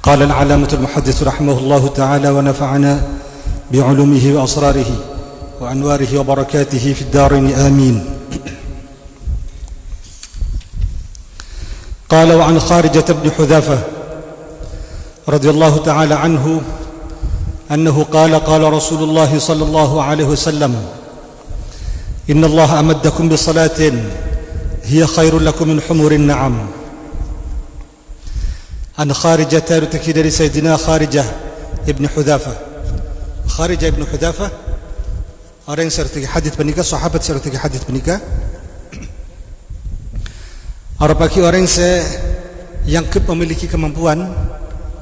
قال العلامة المحدث رحمه الله تعالى ونفعنا بعلومه وأسراره وأنواره وبركاته في الدارين آمين. قال وعن خارجة بن حذافة رضي الله تعالى عنه أنه قال قال رسول الله صلى الله عليه وسلم إن الله أمدكم بصلاة هي خير لكم من حمر النعم. An Kharijah terutaki dari Sayyidina Kharijah Ibn Hudhafah. Kharijah Ibn Hudhafah orang yang sertiki hadis menikah, sahabat sertiki hadis menikah. Orang yang memiliki kemampuan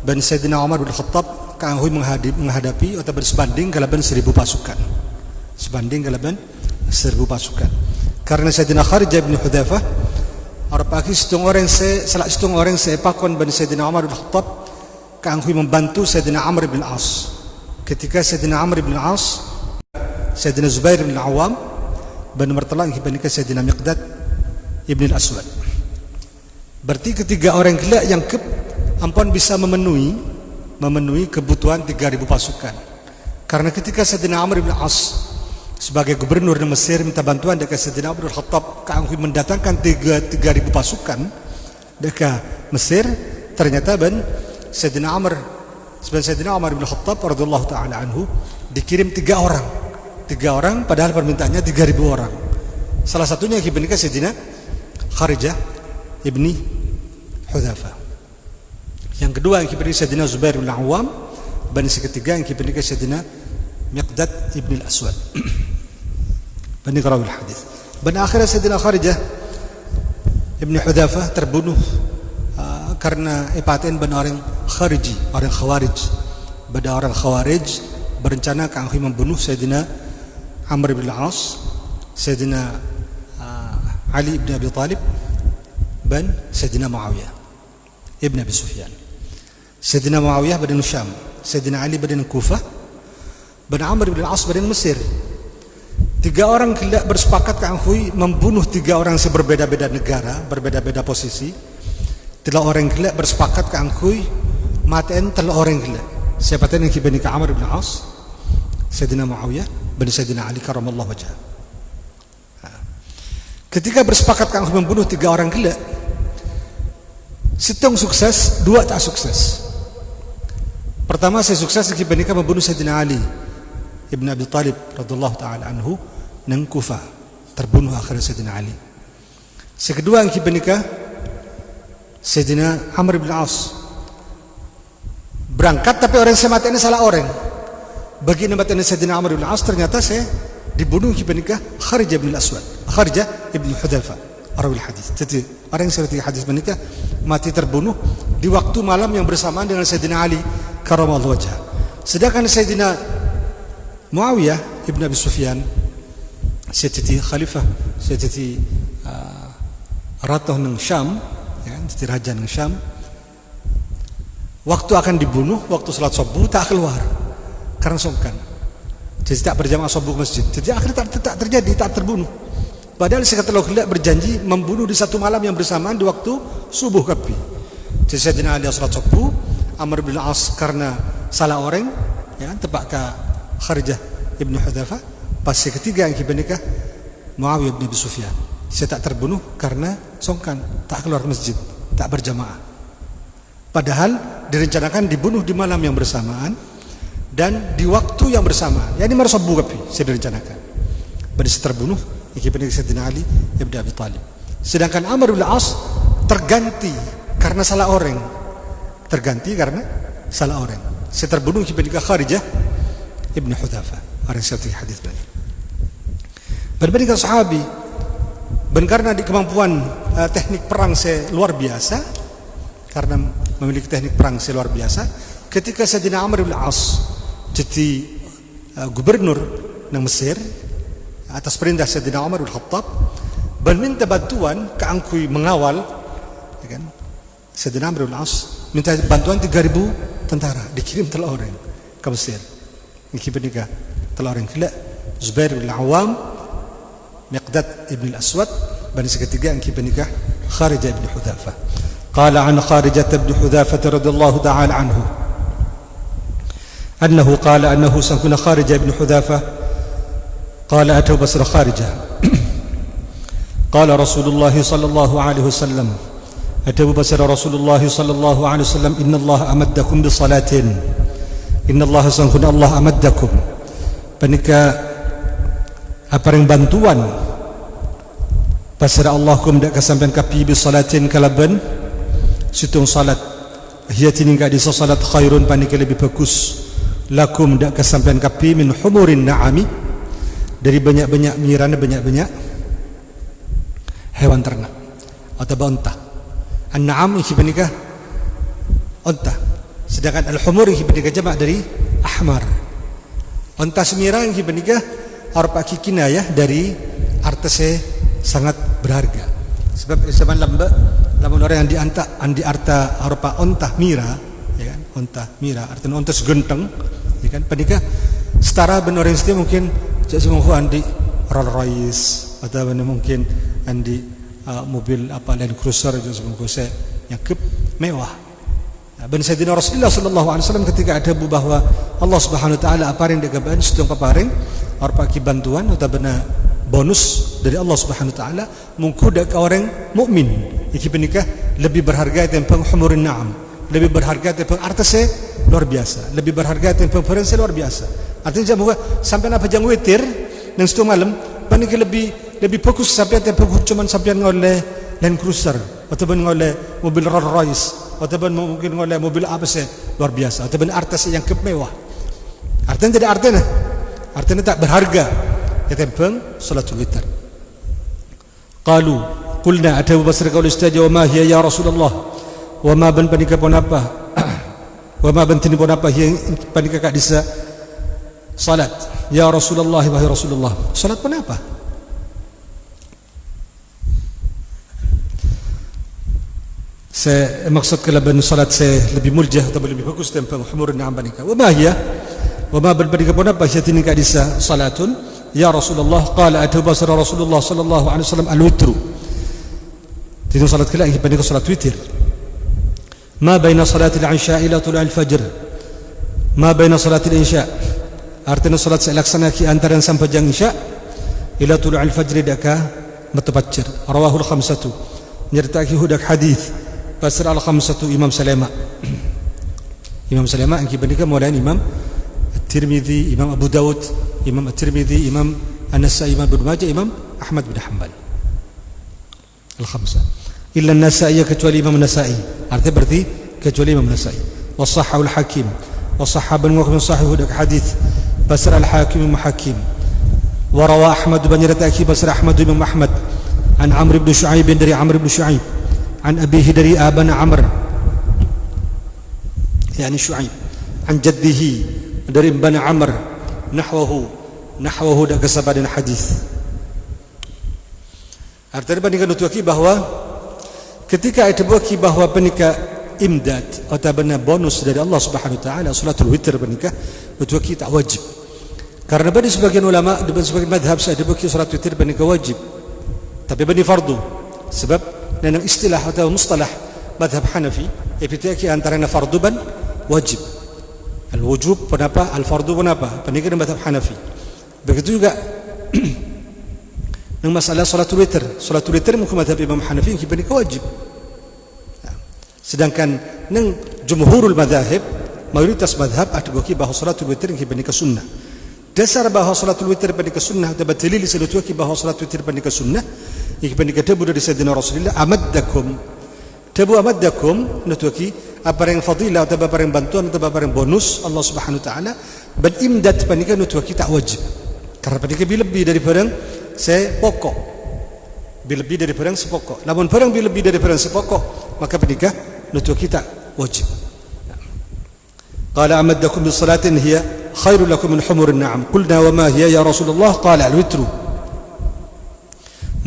dan Sayyidina Umar bin Khattab kanghui menghadapi atau bersebanding kalaban 1000 pasukan. Sebanding kalaban 1000 pasukan. Karena Sayyidina Kharijah Ibn Hudhafah salah satu orang seepakon Bani Sayyidina Umar bin Khattab kanghui membantu Sayyidina Amr bin As. Ketika Sayyidina Amr bin As, Sayyidina Zubair bin Awam Bani Martalang hibanika Sayyidina Miqdad Ibn Al-Aswad. Berarti ketiga orang gila yang ampun bisa memenuhi kebutuhan 3000 pasukan. Karena ketika Sayyidina Amr bin As sebagai gubernur Mesir minta bantuan dekat Sayyidina Umar bin Khattab kanghui mendatangkan 3000 pasukan dekat Mesir, ternyata Sayyidina Umar bin Khattab radhiyallahu taala anhu dikirim 3 orang padahal permintaannya 3000 orang. Salah satunya yang dibenika Sayyidina Kharijah ibni Hudhafah. Yang kedua yang dibenika Sayyidina Zubair bin Awam, dan yang ketiga yang dibenika Sayyidina Miqdad ibn al-Aswad. Bani Rawi al-Hadis. Dan akhirnya Sayyidina Kharijah ibn Hudhafah terbunuh karena ipaten ban orang Khariji, orang Khawarij. Pada orang Khawarij berencana kanghui membunuh Sayyidina Amr bin Al-As, Sayyidina Ali ibn Abi Talib, dan Sayyidina Muawiyah ibn Abi Sufyan. Sayyidina Muawiyah badan Syam, Sayyidina Ali badan Kufah, dan Amr bin Al-As badan Mesir. 3 orang gila bersepakat kanghui membunuh 3 orang seberbeda-beda negara, berbeda-beda posisi. 3 orang gila bersepakat kanghui matiin 3 orang gila. Siapa yang kibani ke Amr bin Al-As, Sayyidina Muawiyah, dan Sayyidina Ali karamallahu wajhah. Ketika bersepakat kanghui membunuh 3 orang gila, situng sukses, 2 tak sukses. Pertama saya sukses kibani membunuh Sayyidina Ali Ibn Abi Talib radhiyallahu taala anhu nang Kufah, terbunuh akhirnya Sayyidina Ali. Sekedua yang kibenika Sayyidina Amr bin As berangkat tapi orang saya matinya salah orang. Bagi matinya Sayyidina Amr bin As ternyata saya dibunuh kibenika Kharijah bin Al-Aswad, Kharijah ibn Hudhafah rawi hadis. Jadi orang yang seperti hadis menikah mati terbunuh di waktu malam yang bersamaan dengan Sayyidina Ali karamallahu wajhah. Sedangkan Sayyidina Muawiyah ibn Abi Sufyan jadi khalifah, jadi ratuh nang Syam, ya, jadi raja nang Syam. Waktu akan dibunuh, waktu salat subuh tak keluar karena songkan. Jadi tak berjamaah subuh masjid. Jadi akhirnya tak terjadi, tak terbunuh. Padahal seketika berjanji membunuh di satu malam yang bersamaan di waktu subuh kapi. Jadi Sayyidina Ali salat subuh, Amr bin As karena salah orang, ya, tepak ke Kharijah ibn Hudhafah. Pas ketiga yang kibanikah Muawiyah bin Abi Sufyan. Saya tak terbunuh karena songkan, tak keluar masjid, tak berjamaah. Padahal direncanakan dibunuh di malam yang bersamaan dan di waktu yang bersamaan. Yani marsabu kapi saya direncanakan. Pada saya terbunuh yang kibanikah Sayyidina Ali ibn Abi Talib. Sedangkan Amr bin As terganti karena salah orang. Saya terbunuh kibanikah Kharijah Ibn Hudhafah, orang seperti hadis tadi. Berbandingkan sahabi, karena di kemampuan teknik perang saya luar biasa, karena memiliki teknik perang saya luar biasa. Ketika Sayyidina Amr bin As jadi gubernur di Mesir atas perintah Sayyidina Umar bin Khattab, minta bantuan ke angkui mengawal, ya kan? Sayyidina Amr bin As minta bantuan 3000 tentara, dikirim 3 orang ke Mesir. Kibenika telah orang gila Zubair bin Awam, Miqdad ibn al-Aswad, dan ketiga yang kibenika Kharijah ibn Hudhafah. قال عن خارجة بن حذافة رضي الله تعالى عنه أنه قال أنه سكن خارجة بن حذافة قال أتوا بصر خارجة قال رسول الله صلى الله عليه وسلم أتوا بصر رسول الله صلى الله عليه وسلم إن الله أمدكم بصلاة إن الله سكن الله أمدكم penika apareng bantuan pasara Allah kum dak kasampean kapi bi salatin kalaban situng salat hiyatin enggak di salat khairun panika lebih bagus lakum dak kasampean kapi min humurin na'ami dari banyak-banyak mirana banyak-banyak hewan ternak atau unta. An-na'am iki panika unta, sedangkan al-humur iki panika jamak dari ahmar. Unta semirang iki panika arpa kinayah dari artese sangat berharga. Sebab zaman lamba lamun orang yang andi arta arpa unta mira, ya kan? Unta mira artinya unta segenteng, ya kan? Panika setara ben orang Islam mungkin jak semua andi Rolls Royce atau mungkin andi mobil apa Land Cruiser jak semua saya yang mewah. Ben Sayyidina Rasulullah sallallahu alaihi wasallam ketika ada bahwa Allah Subhanahu wa taala aparing degaban sedang paparing arpa ki bantuan atau bena bonus dari Allah Subhanahu wa taala mungkuda ka orang mukmin iki penikah lebih berharga timbang humurin na'am, lebih berharga timbang artese luar biasa, lebih berharga timbang perense luar biasa. Artinya bahwa sampai apa jang witir nang situ malam panik lebih fokus sampai timbang cuma sampai ngoleh Land Cruiser atau ngoleh mobil Rolls Royce atau mungkin oleh mobil apa sih luar biasa atau artis yang mewah. Artinya tidak artinya tak berharga ya tembang salatul witir. Qalu qulna Abu Basr qaul istaja wa ma hiya ya Rasulullah wa ma ban panika pun apa wa ma ban tin pun apa yang panika kak disa salat ya Rasulullah wahai Rasulullah salat pun apa? Saya maksud kelaban salat saya lebih muljah atau lebih bagus tentang humur na'am panika. Wa ma hiya? Wa ma bal panika pun apa syatin ka disa salatun ya Rasulullah qala atu basara Rasulullah sallallahu alaihi wasallam al-witru. Itu salat kala ini panika salat witir. Ma baina salatil isya ila tulul fajr. Ma baina salatil isya. Artinya salat saya laksana ki antara sampai jam isya ila tulul fajr daka mutafajjir. Rawahul khamsatu. Nyertaki hudak hadis Pasal al-khamsatu Imam Salama. Imam Salama yang kibandingkan mulai Imam At-Tirmidzi, Imam Abu Dawud, Imam At-Tirmidzi, Imam An-Nasa'i, Imam Ibnu Majah, Imam Ahmad bin Hanbal. Al-khamsah. Illa An-Nasa'i kecuali Imam An-Nasa'i. Artinya berarti kecuali Imam An-Nasa'i. Wa sahhahu al-Hakim. Wa sahhaban wa min sahih hudak hadis. Pasal al-Hakim Imam Hakim. Wa rawa Ahmad bin Yartaki pasal Ahmad Imam Ahmad. An Amr bin Shu'aib dari Amr bin Shu'aib. عن أبيه دري آبان عمر يعني شعيب عن جده دري بن عمر نحوه dak kesabaran hadis. Artinya panika nutuaki bahwa ketika itu buaki bahwa panika imdad atau benar bonus dari Allah Subhanahu wa taala salatul witir panika nutuaki tak wajib. Karena bagi sebagian ulama dan sebagian madhab saya buaki salat witir panika wajib. Tapi bani fardu sebab dan istilah atau mustalah madhab Hanafi epitaki antara fardu dan wajib. Al-wujub pun apa, al-fardu pun apa, pernikahan madhab Hanafi. Begitu juga yang masalah salatul witir mungkin madhab Imam Hanafi yang pernikahan wajib. Sedangkan yang jumhurul madhab mayoritas madhab ada bagi bahawa salatul witir yang pernikahan sunnah. Dasar bahawa salatul witir pernikahan sunnah atau dalil selutuaki bahawa salatul witir pernikahan sunnah iki panika tabu dari Sayyidina Rasulullah amaddakum nutuaki apa yang fadilah atau apa yang bantuan atau apa yang bonus Allah Subhanahu wa taala bal imdad panika nutuaki tak wajib karena panika lebih dari barang sepokok lebih dari barang sepokok namun barang lebih dari barang sepokok maka panika nutuaki tak wajib. Qala amaddakum bi salatin hiya khairul lakum min humurin na'am qulna wa ma hiya ya Rasulullah qala al-witru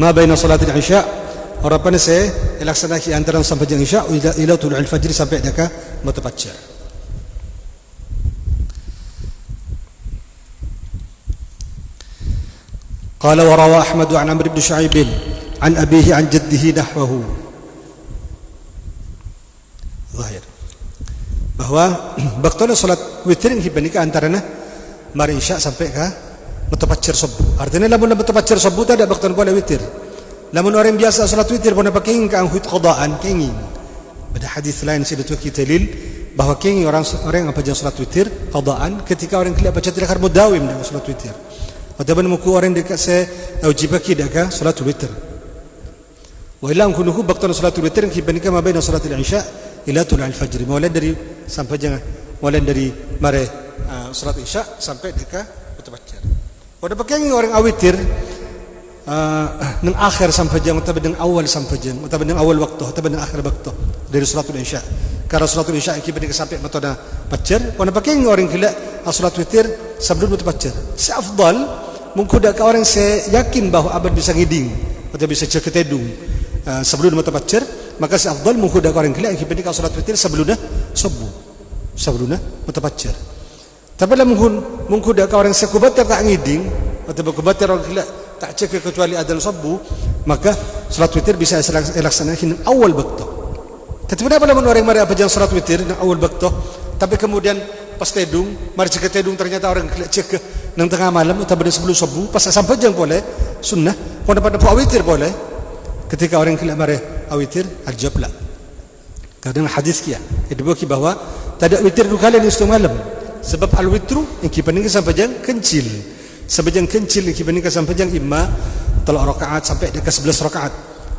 ما بين صلاة العشاء وربنا سي laksanakan antara sampai jam isya ila tulu'il fajr sampai daka mutafajjir. قال وروى أحمد عن عمرو بن شعيب عن أبيه عن جده نحوه zahir. Bahwa baktona salat witir yang hibanika antarana mari isya sampai ke mutafajjir subuh. Artinya lamun mutafajjir subuh tak ada baktona boleh witir. Lamun orang biasa salat witir pun apa kenging ka anghut qadaan kenging. Ada hadis lain sudah kita dalil bahwa kenging orang apa jang salat witir qadaan ketika orang kelihatan baca tidak mudawim dengan salat witir. Ataupun muku orang dekat saya wajibaki dekat salat witir. Wa illa kunuhu baktona salat witir yang hibanika ma baina salat al-isya ila tulul al-fajr. Mulai dari sampai jangan mulai dari mare salat isya sampai dekat mutafajjir. Pada pakai orang awitir nang akhir sampai jam atau dengan awal sampai jam atau dengan awal waktu atau dengan akhir waktu dari salatul isya. Karena salatul isya kita sampai matoda fajr, pada pakai orang gila salat witir sebelum mutafajjir. Seafdal mungkin ada orang saya yakin bahwa abad bisa ngiding atau bisa cek tedung sebelum mutafajjir, maka seafdal mungkin ada orang gila kita salat witir sebelumnya subuh. Sebelumnya mutafajjir. Tapi lah mungkin ada orang sekubatir tak ngiding atau berkubatir orang gila tak cek kecuali adzan subuh, maka salat witir bisa dilaksanakan awal waktu. Tapi kenapa lamun orang mari apa jang salat witir di awal waktu, tapi kemudian pas tedung, mari cek tedung ternyata orang gila cek nang tengah malam atau pada sebelum subuh, pas sampai jang boleh sunnah, pada witir boleh. Ketika orang gila mari awitir aljab la. Kadang hadis kia, itu bagi bahwa tak ada witir dua kali di malam. Sebab al-witru yang kita nikah sampai jang kencil. Sampai jang kencil yang kita nikah sampai jang imma telur rakaat sampai dekat 11 rakaat.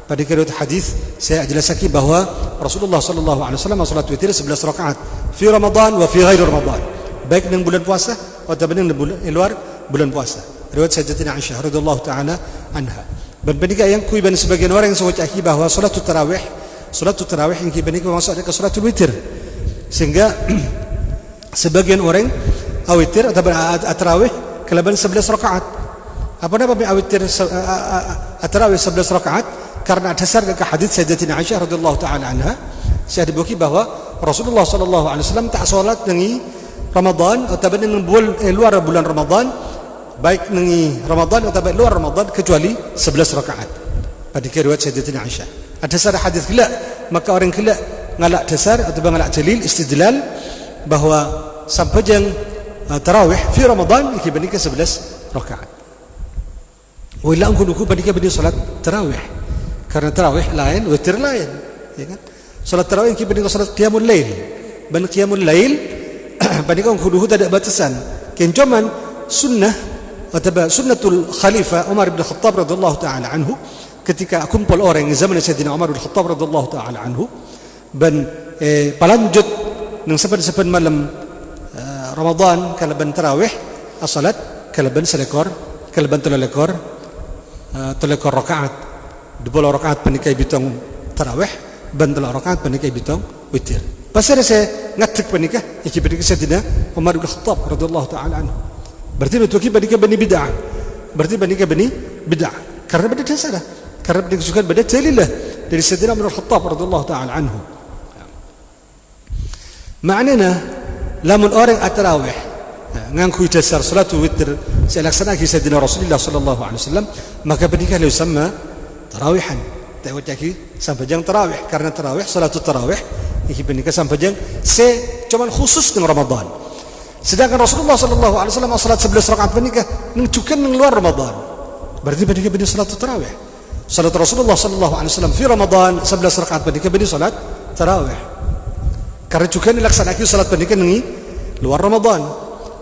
Pada riwayat hadis saya jelaskan bahwa Rasulullah sallallahu alaihi wasallam salat witir 11 rakaat fi Ramadan wa fi ghairi Ramadan. Baik dengan bulan puasa atau dengan bulan luar bulan puasa. Riwayat Sayyidatina Aisyah radhiyallahu taala anha. Dan pendika yang kui ban sebagian orang yang sewaktu bahwa salat tarawih yang kita nikah masuk ke salat witir. Sehingga sebagian orang awitir atau tarawih kelebihan 11 rakaat. Apa nama awitir tarawih 11 rakaat? Karena dasar ke hadis Sayyidatina Aisyah radhiyallahu taala anha, saya dibuki bahwa Rasulullah sallallahu alaihi wasallam tak salat dengan Ramadan atau dengan luar bulan Ramadan, baik dengan Ramadan atau luar Ramadan kecuali 11 rakaat. Pada riwayat Sayyidatina Aisyah. Ada dasar hadis gila, maka orang gila ngalak dasar atau ngalak dalil istidlal bahwa sampai jang tarawih fi Ramadan kita ke 11 rakaat. Wala angkunuku bandika bani salat tarawih. Karena tarawih lain, witir lain, ya kan? Salat tarawih kita bandika salat qiyamul lail. Ban qiyamul lail bandika angkunuku tak ada batasan. Kencaman sunnah atau sunnatul khalifah Umar bin Khattab radhiyallahu taala anhu ketika kumpul orang di zaman Sayyidina Umar bin Khattab radhiyallahu taala anhu ban palanjut nang saban malam Ramadan kalaban tarawih as-salat kalaban selekor kalaban telekor rakaat 2 rakaat panikai bitong tarawih ban 3 rakaat panikai bitong witir. Pasal saya ngatik panikah iki panikah Sayyidina Umar bin Khattab radhiyallahu taala anhu. Berarti itu panikah bani bid'ah. Berarti panikah bani bid'ah. Karena beda dasar. Karena panikah juga beda dalillah dari Sayyidina Umar bin Khattab radhiyallahu taala anhu. Maknanya lamun orang at-tarawih ngangku dasar salatul witir saya laksanakan Sayyidina Rasulullah sallallahu alaihi wasallam, maka panikah disebut tarawihan. Tawajaki sampai jang tarawih, karena tarawih salatul tarawih iki panikah sampai jang cuman khusus dengan Ramadan. Sedangkan Rasulullah sallallahu alaihi wasallam salat 11 rakaat panikah nunjukkan nang luar Ramadan. Berarti panikah bani salatul tarawih. Salat Rasulullah sallallahu alaihi wasallam fi Ramadan 11 rakaat panikah bani salat tarawih. Karena juga dilaksanakan salat panikah nang luar Ramadan.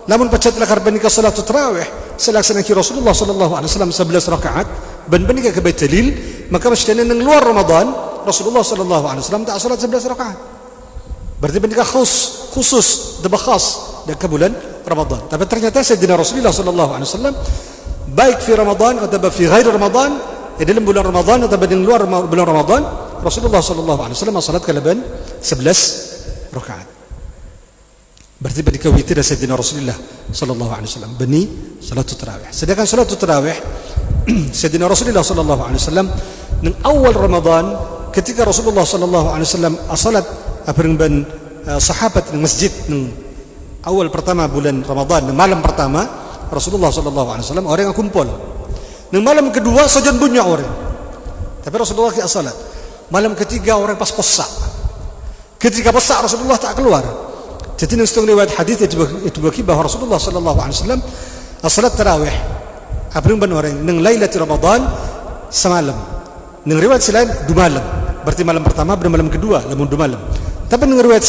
Namun pacat lakar panikah salatul tarawih selaksanakan Rasulullah sallallahu alaihi wasallam 11 rakaat ban panikah ke bait dalil, maka mestinya nang luar Ramadan Rasulullah sallallahu alaihi wasallam tak salat 11 rakaat. Berarti panikah khusus khas dekat bulan Ramadan. Tapi ternyata Sayyidina Rasulullah sallallahu alaihi wasallam baik fi Ramadan atau fi ghairi Ramadan, dalam bulan Ramadan atau di luar bulan Ramadan, Rasulullah sallallahu alaihi wasallam salat kalaban 11 rakaat. Berarti panikah witir Sayyidina Rasulullah sallallahu alaihi wasallam bani salatul tarawih. Sedangkan salatul tarawih Sayyidina Rasulullah sallallahu alaihi wasallam nang awal Ramadan ketika Rasulullah sallallahu alaihi wasallam salat ban sahabat nang masjid nang awal pertama bulan Ramadan, nang malam pertama Rasulullah sallallahu alaihi wasallam orang yang kumpul. Nang malam kedua saja bunyi orang. Tapi Rasulullah ki salat. Malam ketiga orang pas posak. Ketika besar Rasulullah tak keluar. Jadi nang setengah riwayat hadis itu bagi bahwa Rasulullah sallallahu alaihi wasallam salat tarawih abring ban orang nang lailatul Ramadan semalam. Nang riwayat selain 2 malam. Berarti malam pertama dan malam kedua lamun 2 malam. Tapi nang riwayat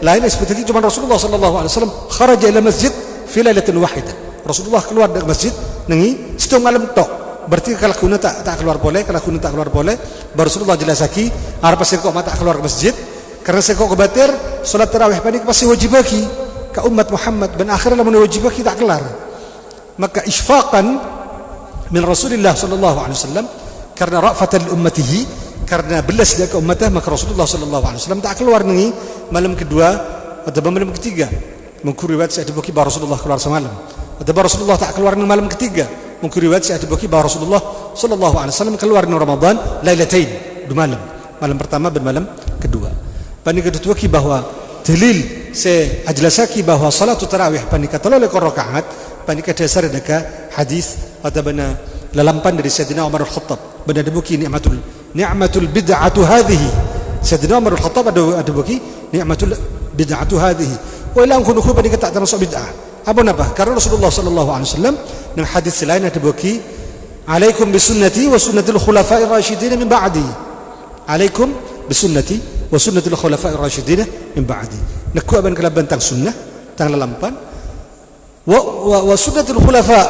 lain seperti itu cuma Rasulullah sallallahu alaihi wasallam kharaja ila masjid fi lailatin wahidah. Rasulullah keluar dari masjid nangi setengah malam tok. Berarti kalau kuna tak keluar boleh, kalau kuna tak keluar boleh. Baru Rasulullah jelasaki arep sekok mata keluar ke masjid. Karena sekok kebatir salat tarawih panik pasti wajib bagi ke umat Muhammad dan akhirnya lamun wajib bagi tak kelar. Maka isfaqan min Rasulullah sallallahu alaihi wasallam karena ra'fatan li ummatihi, karena belas dia ke umatnya, maka Rasulullah sallallahu alaihi wasallam tak keluar nangi malam kedua atau malam ketiga. Mungkin riwayat saya dibagi bahwa Rasulullah keluar semalam. Atau Rasulullah tak keluar nangi malam ketiga. Mungkin riwayat saya dibagi bahwa Rasulullah sallallahu alaihi wasallam keluar nangi Ramadan lailatain, 2 malam. Malam pertama dan malam kedua. Panika dituaki bahwa dalil se ajlasaki bahwa salatu tarawih panika tolole rakaat panika dasar deka hadis atau bana lalampan dari Sayyidina Umar Al-Khattab benda dibuki ni'matul bid'atu hadhihi. Sayyidina Umar Al-Khattab ada buki ni'matul bid'atu hadhihi wa ila kun khu panika tak termasuk bid'ah. Apa napa? Karena Rasulullah sallallahu alaihi wasallam dalam hadis lain ada buki alaikum bisunnati wa sunnatil khulafa'ir rasyidin min ba'di. Alaikum bisunnati wa sunnatul khulafa'ir rasyidin min ba'di. Nakku aban kalaban tang sunnah tang lalampan wa sunnatul khulafa'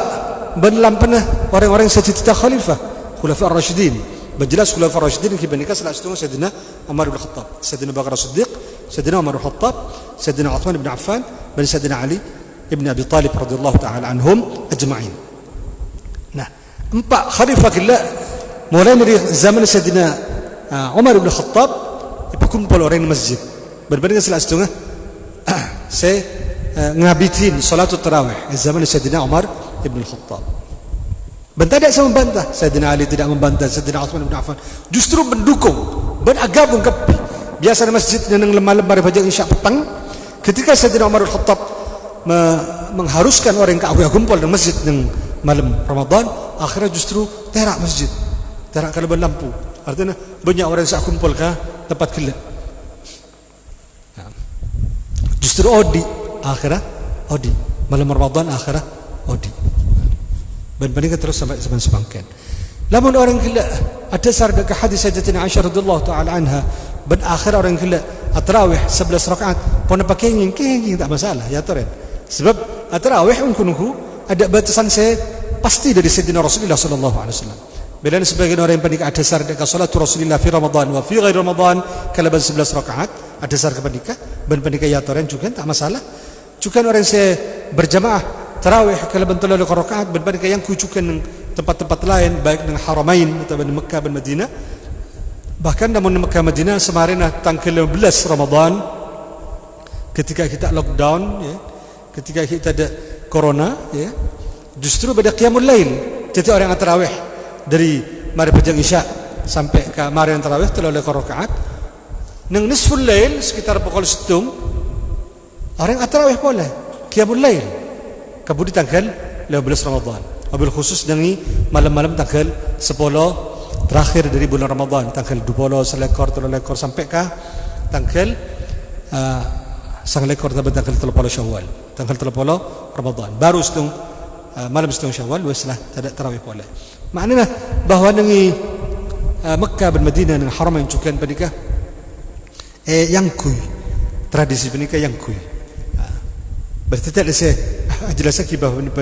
ban lampana orang-orang secerita khalifah khulafa'ir rasyidin. Berjelas khulafa'ir rasyidin kibanika salah satu Sayyidina Umar bin Khattab, Sayyidina Bakar As-Siddiq, Sayyidina Umar bin Khattab, Sayyidina Uthman bin Affan, dan Sayyidina Ali ibn Abi Talib radhiyallahu taala anhum ajma'in. Nah, 4 khalifah kila mulai dari zaman Sayyidina Umar bin Khattab kumpul orang di masjid. Berbanding salah setengah saya ngabitin salat tarawih di zaman Sayyidina Umar ibn Khattab. Bantah tidak sama membantah. Sayyidina Ali tidak membantah, Sayyidina Uthman bin Affan justru mendukung, beragabung kepi. Biasa di masjid yang lemah-lemah pada isya petang, ketika Sayyidina Umar bin Khattab mengharuskan orang yang kumpul di masjid yang malam Ramadan, akhirnya justru terak masjid, terak kalau lampu. Artinya banyak orang yang kumpul ke tempat kelak. Justru odi akhirah odi malam Ramadan akhirah odi. Banding terus sampai sebangkan. Lamun orang kelak ada sar dekat hadis Sayyidatina Aisyah radhiyallahu taala anha ban akhir orang kelak tarawih 11 rakaat pun pakai nging tak masalah ya toren. Sebab tarawih unkunuhu ada batasan saya pasti dari Sayyidina Rasulullah sallallahu alaihi wasallam. Bila sebagian orang yang panik ada sar dekat salat Rasulullah fi Ramadan wa fi ghairi Ramadan kalaban 11 rakaat ada sar kepanika ban panika ya toren juga tak masalah. Juga orang saya berjamaah tarawih kalaban 3 rakaat ban panika yang kucukan tempat-tempat lain baik dengan Haramain atau di Mekah dan Madinah. Bahkan namun di Mekah Madinah semarin tanggal 15 Ramadan ketika kita lockdown ya, ketika kita ada corona ya, justru pada qiyamul lail. Jadi orang yang tarawih dari mari pajang isya sampai ke mari yang tarawih 3 rakaat nang nisful lail sekitar pukul 7 orang yang tarawih boleh qiyamul lail kabudi tanggal 15 Ramadan. Wabil khusus dengan malam-malam tanggal 10 terakhir dari bulan Ramadan, tanggal 20 selekor sampai ke tanggal selekor tanggal 30 Syawal, tanggal 30 Ramadan. Baru setengah malam setengah Syawal weslah tidak tarawih boleh. Maknanya bahawa dengan Mekah dan Madinah dengan haram yang cukup pernikah yang kui tradisi pernikah yang kui. Berarti tidak saya jelas lagi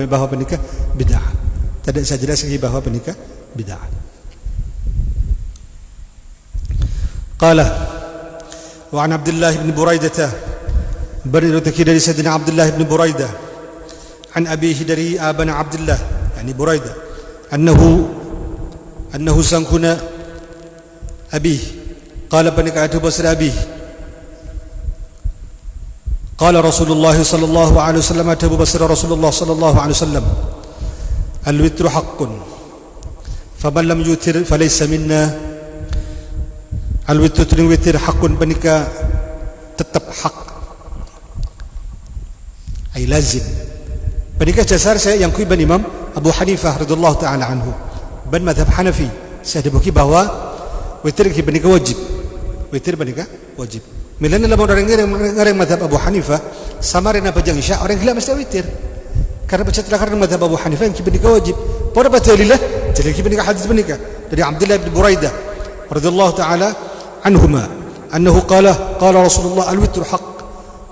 bahawa pernikah bid'ah. Tidak saya jelas lagi bahawa pernikah bid'ah. Qala wa an Abdullah bin Buraidah beriwayat dari Sayyidina Abdullah bin Buraidah an abihi dari abana Abdullah yani Buraidah annahu sankuna abihi qala pernikah itu basra abihi قال رسول الله صلى الله عليه وسلم أتبو بصر رسول الله صلى الله عليه وسلم الوتر حق فمن لم يوتر فليس منا. الوتر وتر حق بنك tetap hak ay lazim bنك dasar saya yang kui ban Imam Abu Hanifah radhiyallahu taala anhu ban madhab Hanafi saya dibuki bahwa witir ki bنك wajib witir bنك wajib. Milana lamun orang ngarang madhab Abu Hanifah sama rena pajang isya orang gila mesti witir. Karena baca terakhir madhab Abu Hanifah yang kibenika wajib. Pada baca lillah jadi kibenika hadis benika dari Abdullah bin Buraidah radhiyallahu taala anhuma annahu qala Rasulullah al-witr haqq.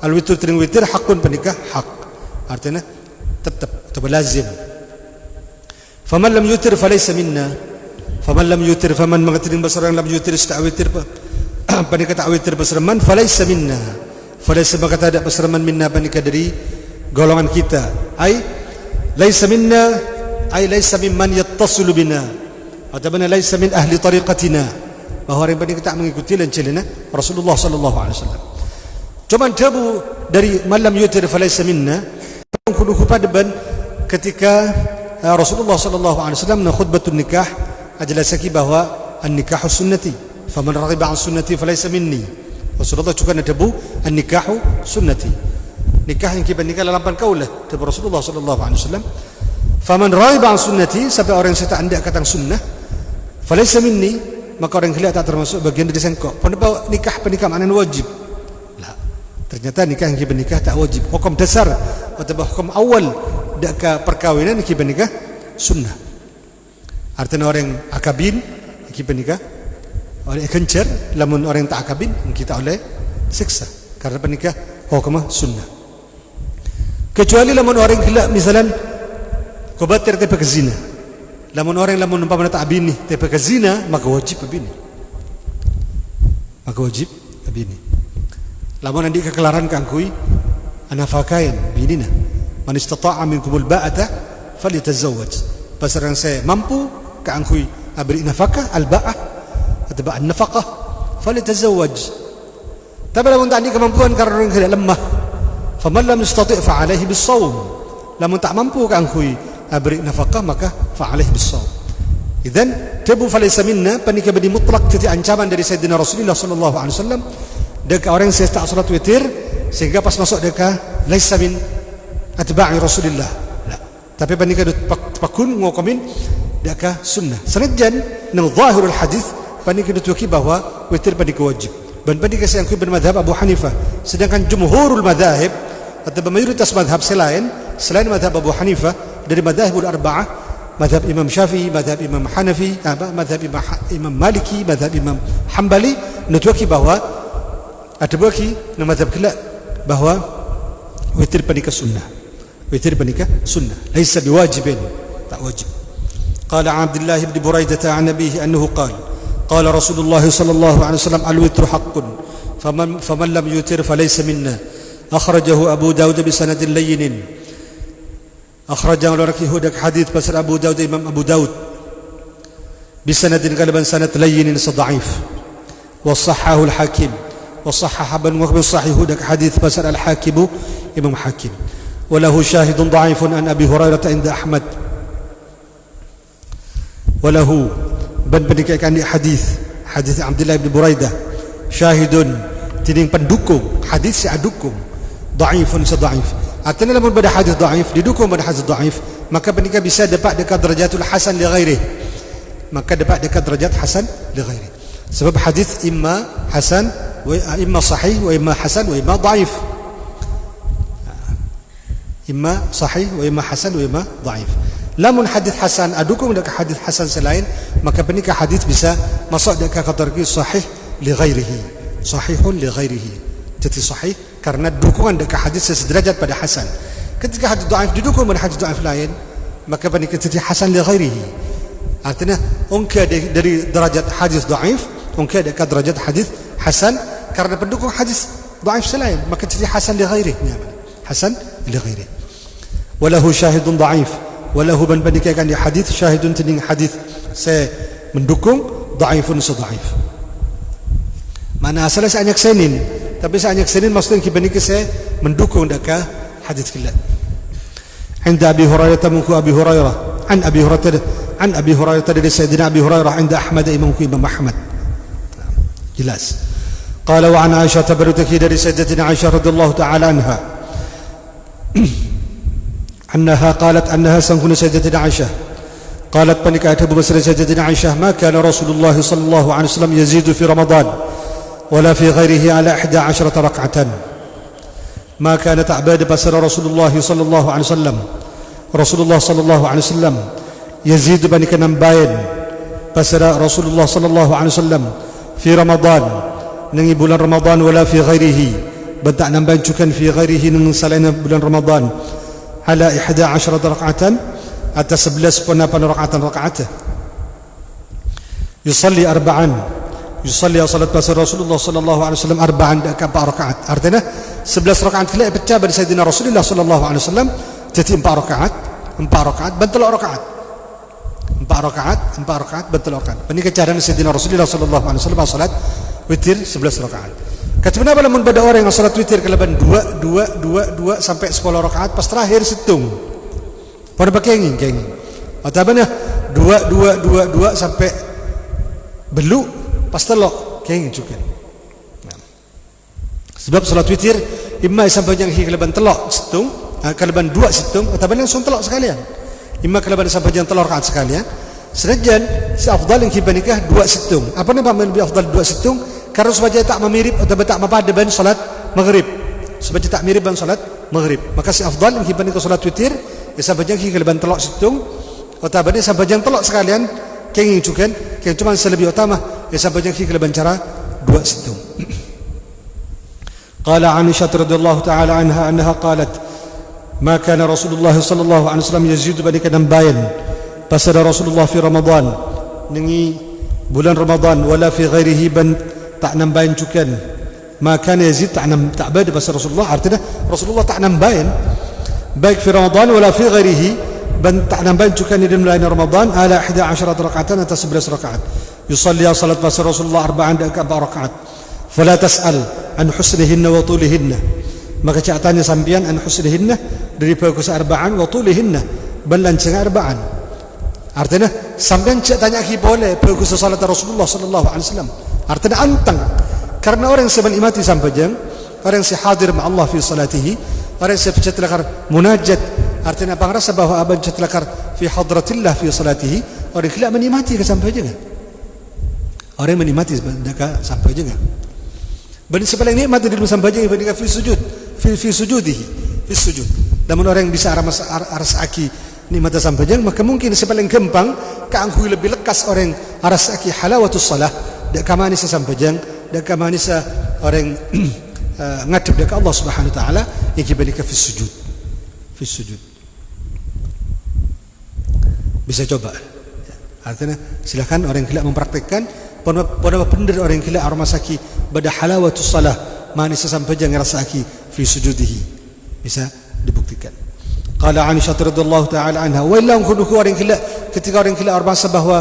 Al-witr tering witir haqqun benika hak. Artinya tetap atau lazim. Faman lam yutir falaysa minna. Faman lam yutir faman mengatakan bahasa orang lam yutir ista'witir panika ta'witir basraman falaysa minna. Falaysa maka tidak basraman minna panika dari golongan kita. Ai laysa minna ai laysa mimman yattasilu bina. Atau laysa min ahli tariqatina. Bahawa orang panika tak mengikuti lancelina Rasulullah sallallahu alaihi wasallam. Cuman tabu dari malam yutir falaysa minna. Kudu pada ban ketika Rasulullah sallallahu alaihi wasallam na khutbatun nikah ajelasaki bahwa an-nikahu sunnati faman raghiba an sunnati falaysa minni. Rasulullah juga na tabu an-nikahu sunnati. Nikah yang kita nikah lalampan kaulah tabu Rasulullah sallallahu alaihi wasallam. Faman raghiba an sunnati sampai orang yang tak andak kata sunnah falaysa minni, maka orang yang tak termasuk bagian dari sengkok. Pendapat nikah maknanya wajib. Ternyata nikah yang kita nikah tak wajib. Hukum dasar atau hukum awal dak perkawinan yang kita nikah sunnah. Artinya orang akabin yang kita nikah oleh kencer, lamun orang tak akabin kita oleh siksa. Karena pernikah hukum sunnah. Kecuali lamun orang gila misalnya kubatir tapi ke zina. Lamun orang lamun umpamanya tak abini tapi ke zina maka wajib abini. Maka wajib abini. Lamun andi kekelaran kangkui anafakain binina man istata'a minkumul ba'ata falyatazawwaj. Pasarang saya mampu kangkui abri nafakah al-ba'ah atau ba'an nafaqah falyatazawwaj. Tapi lamun tak andi kemampuan karena orang tidak lemah faman lam yastati' fa alaihi bis-shaum. Lamun tak mampu kangkui abri nafaqah maka fa alaihi bis-shaum. Idzan tabu falaysa minna panika badi mutlak titik ancaman dari Sayyidina Rasulullah sallallahu alaihi wasallam dekat orang yang tak salat witir sehingga pas masuk dekat laisa min atba'i Rasulillah. Tapi panika pakun ngokomin dekat sunnah. Senajan nang zahirul hadis panika dituki bahwa witir panika wajib. Dan panika yang bermadhab Abu Hanifah. Sedangkan jumhurul madhahib atau mayoritas madhab selain madhab Abu Hanifah dari madhahibul arba'ah, madhab Imam Syafi'i, madhab Imam Hanafi, madhab Imam Maliki, madhab Imam Hambali dituki bahwa ada bagi nama madhab kelak bahawa witir panika sunnah. Witir panika sunnah. Laisa biwajibin, tak wajib. Qala Abdullah bin Buraidah an nabihi annahu qala qala Rasulullah sallallahu alaihi wasallam al-witru haqqun faman lam yutir falaysa minna. Akhrajahu Abu Daud bi sanadin layyin. Akhrajahu al-Rakihu dak hadits pasal Abu Daud Imam Abu Daud bi sanadin kalaban sanad layyin sadhaif. Wa sahhahu al-Hakim. وصحح ابن وهب صحيح ذاك حديث بسر الحاكم امام حاكم وله شاهد ضعيف عن ابي هريره عند احمد وله بنك كان حديث عبد الله بن بريده شاهد tiding pendukung hadis si adukung dhaifun sedhaif. Artinya lamun pada hadis dhaif didukung pada hadis dhaif maka benika bisa dapat dekat darajatul hasan li ghairi. Maka dapat dekat derajat hasan li ghairi. Sebab hadis imma hasan وإما صحيح وإما حسن وإما ضعيف. إما صحيح وإما حسن وإما ضعيف. Lamun hadis hasan adukung dekat hadis hasan selain maka penikah hadis bisa masuk dekat kategori sahih li ghairihi. Sahihun li ghairihi. Jadi sahih karena dukungan dekat hadis sederajat pada hasan. Ketika hadis dhaif didukung pada hadis dhaif lain maka penikah jadi hasan li ghairihi. Artinya ungkir dari derajat hadis dhaif ungkir dekat derajat hadis hasan karena pendukung hadis dhaif selain maka jadi hasan li ghairihi. Hasan li ghairihi. Walahu syahidun dhaif. Walahu ban bandingkan di hadis syahidun tinding hadis saya mendukung dhaifun sedhaif. Mana asalnya saya senin tapi saya senin maksudnya kibandingkan saya mendukung dekat hadis kilat. عند أبي هريرة منكو أبي هريرة عن أبي هريرة dari Sayyidina Abi Hurairah عند أحمد Imam Ahmad. Jelas. قال وعن عائشة برتكي dari سيدتنا عائشة رضي الله تعالى عنها أنها قالت أنها سنكون سيدتنا عائشة قالت بنك أتبو بسر سيدتنا عائشة ما كان رسول الله صلى الله عليه وسلم يزيد في رمضان ولا في غيره على 11 ركعة ما كان تعباد بسر رسول الله صلى الله عليه وسلم رسول الله صلى الله عليه وسلم يزيد بنك نمباين بسر رسول الله صلى الله عليه وسلم في رمضان ننgi bulan Ramadan ولا في غيره bentak nambahan juga في غيره neng selain bulan Ramadan على 11 ركعة atas 11 rakaat يصلي أربعا يصلي صلاة رسول الله صلى الله عليه وسلم أربعا كأربع ركعات artinya 11 rakaat kala pecah dari Sayyidina Rasulullah sallallahu alaihi wasallam jadi 4 rakaat bentul rakaat 4 rakaat bentul rakaat ini kejaran Sayyidina Rasulullah sallallahu alaihi wasallam salat witir 11 rakaat kata apa lamun pada orang yang salat witir kelebihan 2 sampai 10 rakaat pas terakhir situng pada pakai kenging atau apa 2 sampai beluk pas telok kenging juga sebab salat witir imma sampai yang kelebihan telok situng kelebihan 2 situng atau langsung telok sekalian imma kelebihan sampai yang telok rakaat sekalian senajan si afdal yang kibanikah 2 situng apa nama lebih afdal 2 situng karena supaya tak memirip atau tak mapad dengan salat maghrib supaya tak mirip dengan salat maghrib maka si afdal yang kibanikah salat witir sampai yang kelebihan telok situng atau bani sampai yang telok sekalian kenging juga yang cuma selebih utama sampai yang kelebihan cara 2 situng قال عائشة رضي الله تعالى عنها أنها قالت ما كان رسول الله صلى الله عليه وسلم يزيد بنك نمباين بسر رسول الله في رمضان ننgi bulan Ramadan ولا في غيره بن tak nambahin juga ما كان يزيد tak beda بسر رسول الله artinya Rasulullah tak nambahin baik في رمضان ولا في غيره بن tak nambahin juga di dalam Ramadan على 11 ركعة atas 11 rakaat يصلي صلاة بسر رسول الله 4 rakaat فلا تسأل عن حسنهن وطولهن maka catatannya sampean an husnihinna dari bagus arba'an wa tulihinna balanceng arba'an artinya sampean cak tanya ki boleh bagus salat Rasulullah sallallahu alaihi wasallam artinya antang karena orang yang menikmati sampean orang yang hadir ma Allah fi salatihi orang yang setelakar munajat artinya pangrasa bahwa aban setelakar fi hadratillah fi salatihi orang yang menikmati ke sampean orang yang menikmati sampai juga bani sepaling nikmat di dalam sambaja ibadika fi sujud fi sujudihi fi sujud namun orang yang bisa arasaki nikmat sambaja maka mungkin sepaling gampang kaangku lebih lekas orang arasaki halawatus salah dak kamani sambaja dak kamani orang ngadep dak Allah Subhanahu wa taala ibadika fi sujud bisa coba artinya silakan orang yang mempraktikkan pada benar orang yang kila armasaki pada halawatus salah manis sampai jangan rasaki fi sujudihi bisa dibuktikan qala Aisyah radhiyallahu taala anha wa illa kunhu orang kila ketika orang kila armasa bahwa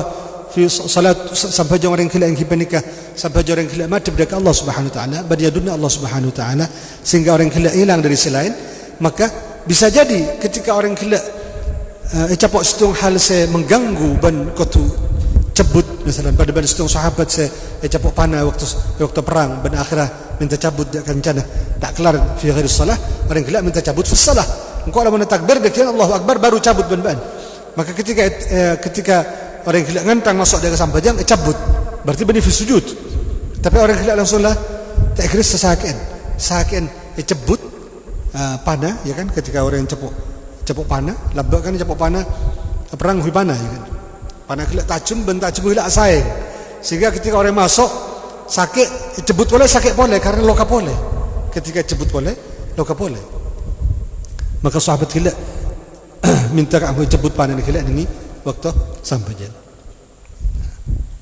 fi salat sampai jangan orang kila yang kibanika sampai orang kila madhab dekat Allah Subhanahu wa taala badiadunna Allah Subhanahu wa taala sehingga orang kila hilang dari selain maka bisa jadi ketika orang kila capok setung hal saya mengganggu ban kotu cabut misalnya pada setengah sahabat saya capok panah waktu perang dan akhirnya minta cabut kencana tak kelar fi ghairi salah orang gila minta cabut fi salah engkau ada mana takbir dia Allahu akbar baru cabut ban maka ketika orang gila ngantang masuk dia ke sampajang cabut berarti bani fi sujud tapi orang gila langsung lah tak kira sahaken cabut panah ya kan ketika orang yang capok panah labak kan capok panah perang hui panah ya kan panah kelak tajam ben tajam hilak saing sehingga ketika orang masuk sakit jebut boleh sakit boleh karena loka boleh ketika jebut boleh loka boleh maka sahabat kelak minta kamu jebut panah kelak ini waktu sampai jalan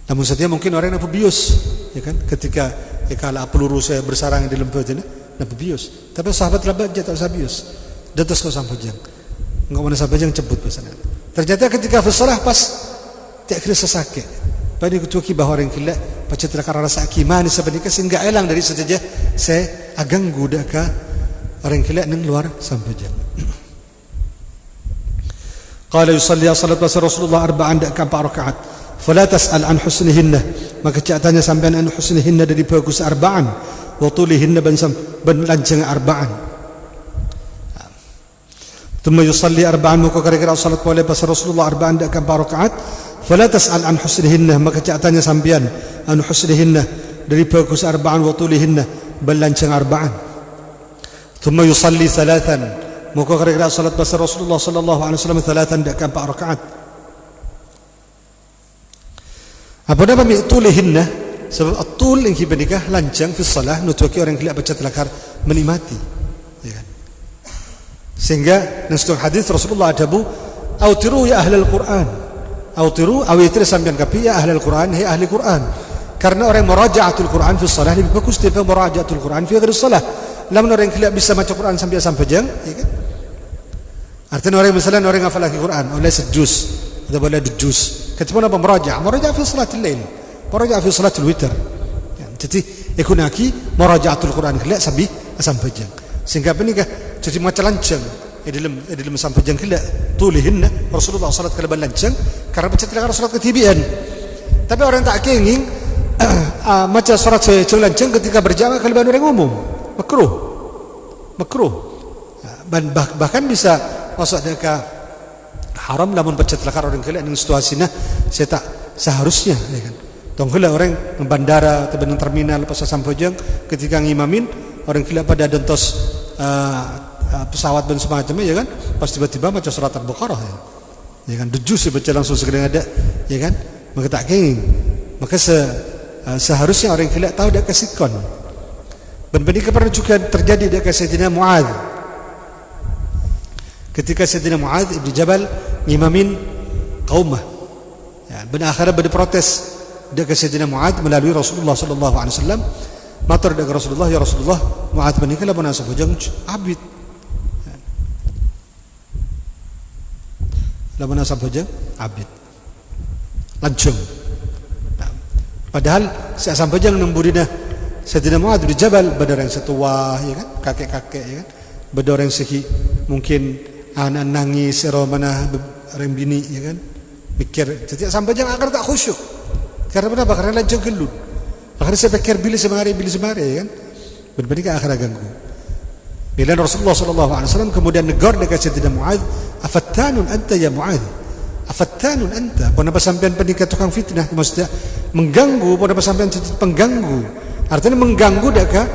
namun setiap mungkin orang yang bius ya kan ketika kalau peluru saya bersarang di lembut ini nak bius tapi sahabat lebat dia tak usah bius dia terus kau sampai jalan enggak mana sampai jalan jebut misalnya ternyata ketika bersalah pas tak kira sesakit pada kecuali bahawa orang kila pacet terkara rasa akiman sebenarnya sehingga hilang dari saja saya agak gudaka orang kila nang luar sampai jam qala yusalli salat Rasulullah 4 rakaat fala tas'al an husnihinna maka catatannya sampean an husnihinna dari bagus 4 wa tulihinna ban lanceng 4 ثم يصلي 4 maka kira-kira salat boleh pas Rasulullah 4 rakaat فلا تسأل عن حسنهن maka catatannya sampean an husnihinna dari bagus arba'an wa tulihinna balancang arba'an. Thumma yusalli thalathan, maka kira-kira salat basar Rasulullah sallallahu alaihi wasallam thalathan dak 4 rakaat. Apa nama tulihinna? Sebab atul yang hibanikah lancang fi salah nutuki orang kelak baca telakar menikmati, ya kan? Sehingga nang hadis Rasulullah adabu autiru ya ahlul Quran, autiru awitir sambian kapi ya ahlul Quran, hai ahli Quran. Karena orang merajaatul Quran fi salah lebih bagus daripada merajaatul Quran fi ghairi salah. Lamun orang kelak bisa baca Quran sambil sampajang, ya kan? Artinya orang misalnya orang hafal lagi Quran oleh sejuz atau boleh dujuz. Ketika apa meraja' fi salatul lail, meraja' fi salatul witr. Jadi ikun aki merajaatul Quran kelak sambil sampajang. Sehingga apa ni kah? Jadi macam lancang. Dalam sampajang kelak tulihinna Rasulullah salat kalau lancang karena baca tilakar salat ketibian. Tapi orang tak ingin macam salat lancang ketika berjamaah kalau orang umum. Makruh. Bahkan bisa masuk dekat haram namun baca telakar orang kelak dengan situasinya saya tak seharusnya, ya kan? Tong kelak orang di bandara atau di terminal pas sampajang ketika ngimamin orang kelak pada dentos pesawat dan semacamnya, ya kan? Pas tiba-tiba baca surat Al-Baqarah, ya kan? Dujus baca langsung segera ada, ya kan? Maka tak kenging. Maka seharusnya orang kelak tahu dia kasikon. Berbanding pernah juga terjadi dekat Sayyidina Mu'adz. Ketika Sayyidina Mu'adz ibn Jabal ngimamin qaumah, ya, benar akhirnya berprotes dekat Sayyidina Mu'adz melalui Rasulullah sallallahu alaihi wasallam. Matur dekat Rasulullah, ya Rasulullah, Mu'adz menikah lah pun asal hujung abid. Lamun asal hujung abid. Lancung. Padahal saya sampai jang nembudina Sayyidina Mu'adz bin Jabal badar yang setua, ya kan, kakek-kakek, ya kan, badar yang seki mungkin anak nangis mana orang bini, ya kan, pikir jadi sampai jang agar tak khusyuk karena kenapa? Karena lancung gelut. Akhirnya saya pikir bila semari, ya kan, berbanding akhirnya ganggu. Bila Rasulullah sallallahu alaihi wasallam kemudian negur dekat Sayyidina Mu'adz, afattanun anta ya Mu'adz, afattanun anta, kenapa sampean penikah tukang fitnah, maksudnya mengganggu, kenapa sampean pengganggu. Artinya mengganggu dekat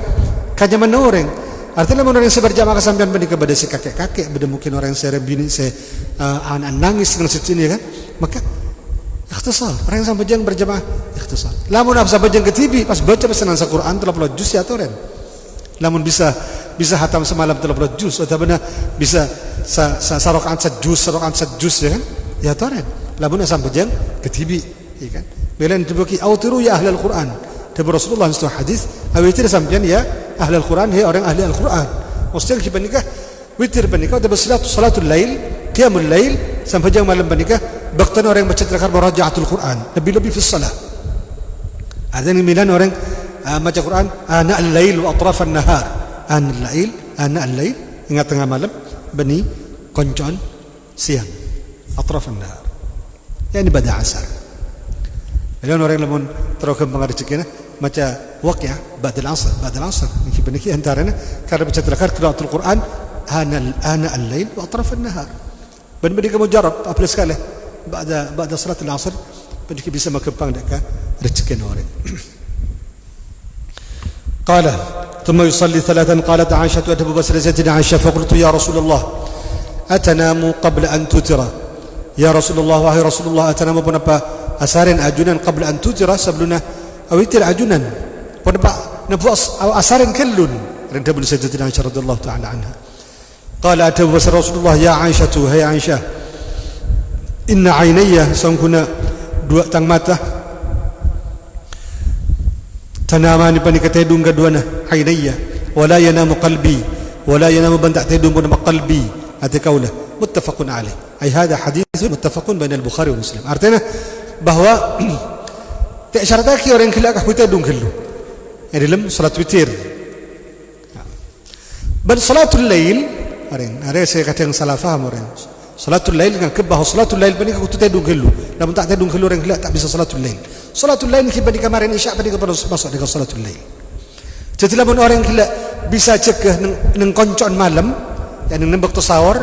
kanyaman orang. Artinya orang yang seberjamaah sampean penikah pada si kakek-kakek, pada mungkin orang yang bini anak nangis dengan situ ini, kan? Maka ikhtisar, orang yang sampai jang berjamaah ikhtisar. Lamun apa sampai jang ketibi pas baca pesanan Al-Quran 30 juz ya toren. Lamun bisa hatam semalam 30 juz atau benar bisa sarokat sejuz, ya kan? Ya toren. Lamun sampai jang ketibi, ya kan? Bila dibuki autiru ya ahlul Quran. Dari Rasulullah SAW hadis, awitir sampean ya ahli Al-Quran, ya orang ahli Al-Quran. Maksudnya kita nikah witir bernikah, ada salatul lail, qiyamul lail, sampai jam malam bernikah, bahkan orang yang baca telakar merajaatul Quran, lebih-lebih fi salat. Ada yang milan orang baca Quran ana al-lail wa atrafan nahar, ana al-lail, ingat tengah malam, bani koncon siang, atrafan nahar. Ya ini pada asar. Jadi orang lamun terokam pengaruh macam waqiah ba'da al-asr ini antaranya karena baca telakar qiraatul Quran ana al-lail wa atraf an-nahar. Dan mereka mujarab apa sekali ba'da salat al-asr mereka bisa makempang dekat rezeki orang. Qala thumma yusalli thalathan qalat Aisyah wa Abu Basr Sayyidina Aisyah faqultu ya Rasulullah atanamu qabla an tutira. Ya Rasulullah, wahai Rasulullah, atanamu pun apa asarin ajunan qabla an tutira, sebelumnya awitir ajunan pun apa nabuas asarin kallun renda bin Sayyidatina Aisyah radhiyallahu taala anha. Qala Abu Basr Rasulullah, ya Aisyah, hai Aisyah, inna aynayya, sangkuna dua tang mata tanamani panika tedung gaduana aynayya wala yanamu qalbi wala yanamu bantak tedung pun qalbi atikaula muttafaqun alaih. Ai hada hadits muttafaqun bain al-Bukhari wa Muslim. Artinya bahwa tak syarataki orang kelak kah kita dung kellu dalam salat witir. Bal salatul lail, ada saya kata yang salah faham orang. Salatul lail kan kebah salatul lail bani kau kita dung kellu. Namun tak dung kellu orang kelak tak bisa salatul lail. Salatul lail kita bani kemarin isya bani kepada masuk dengan salatul lail. Jadi lamun orang kelak bisa cegah neng koncon malam, yang nembak tasawur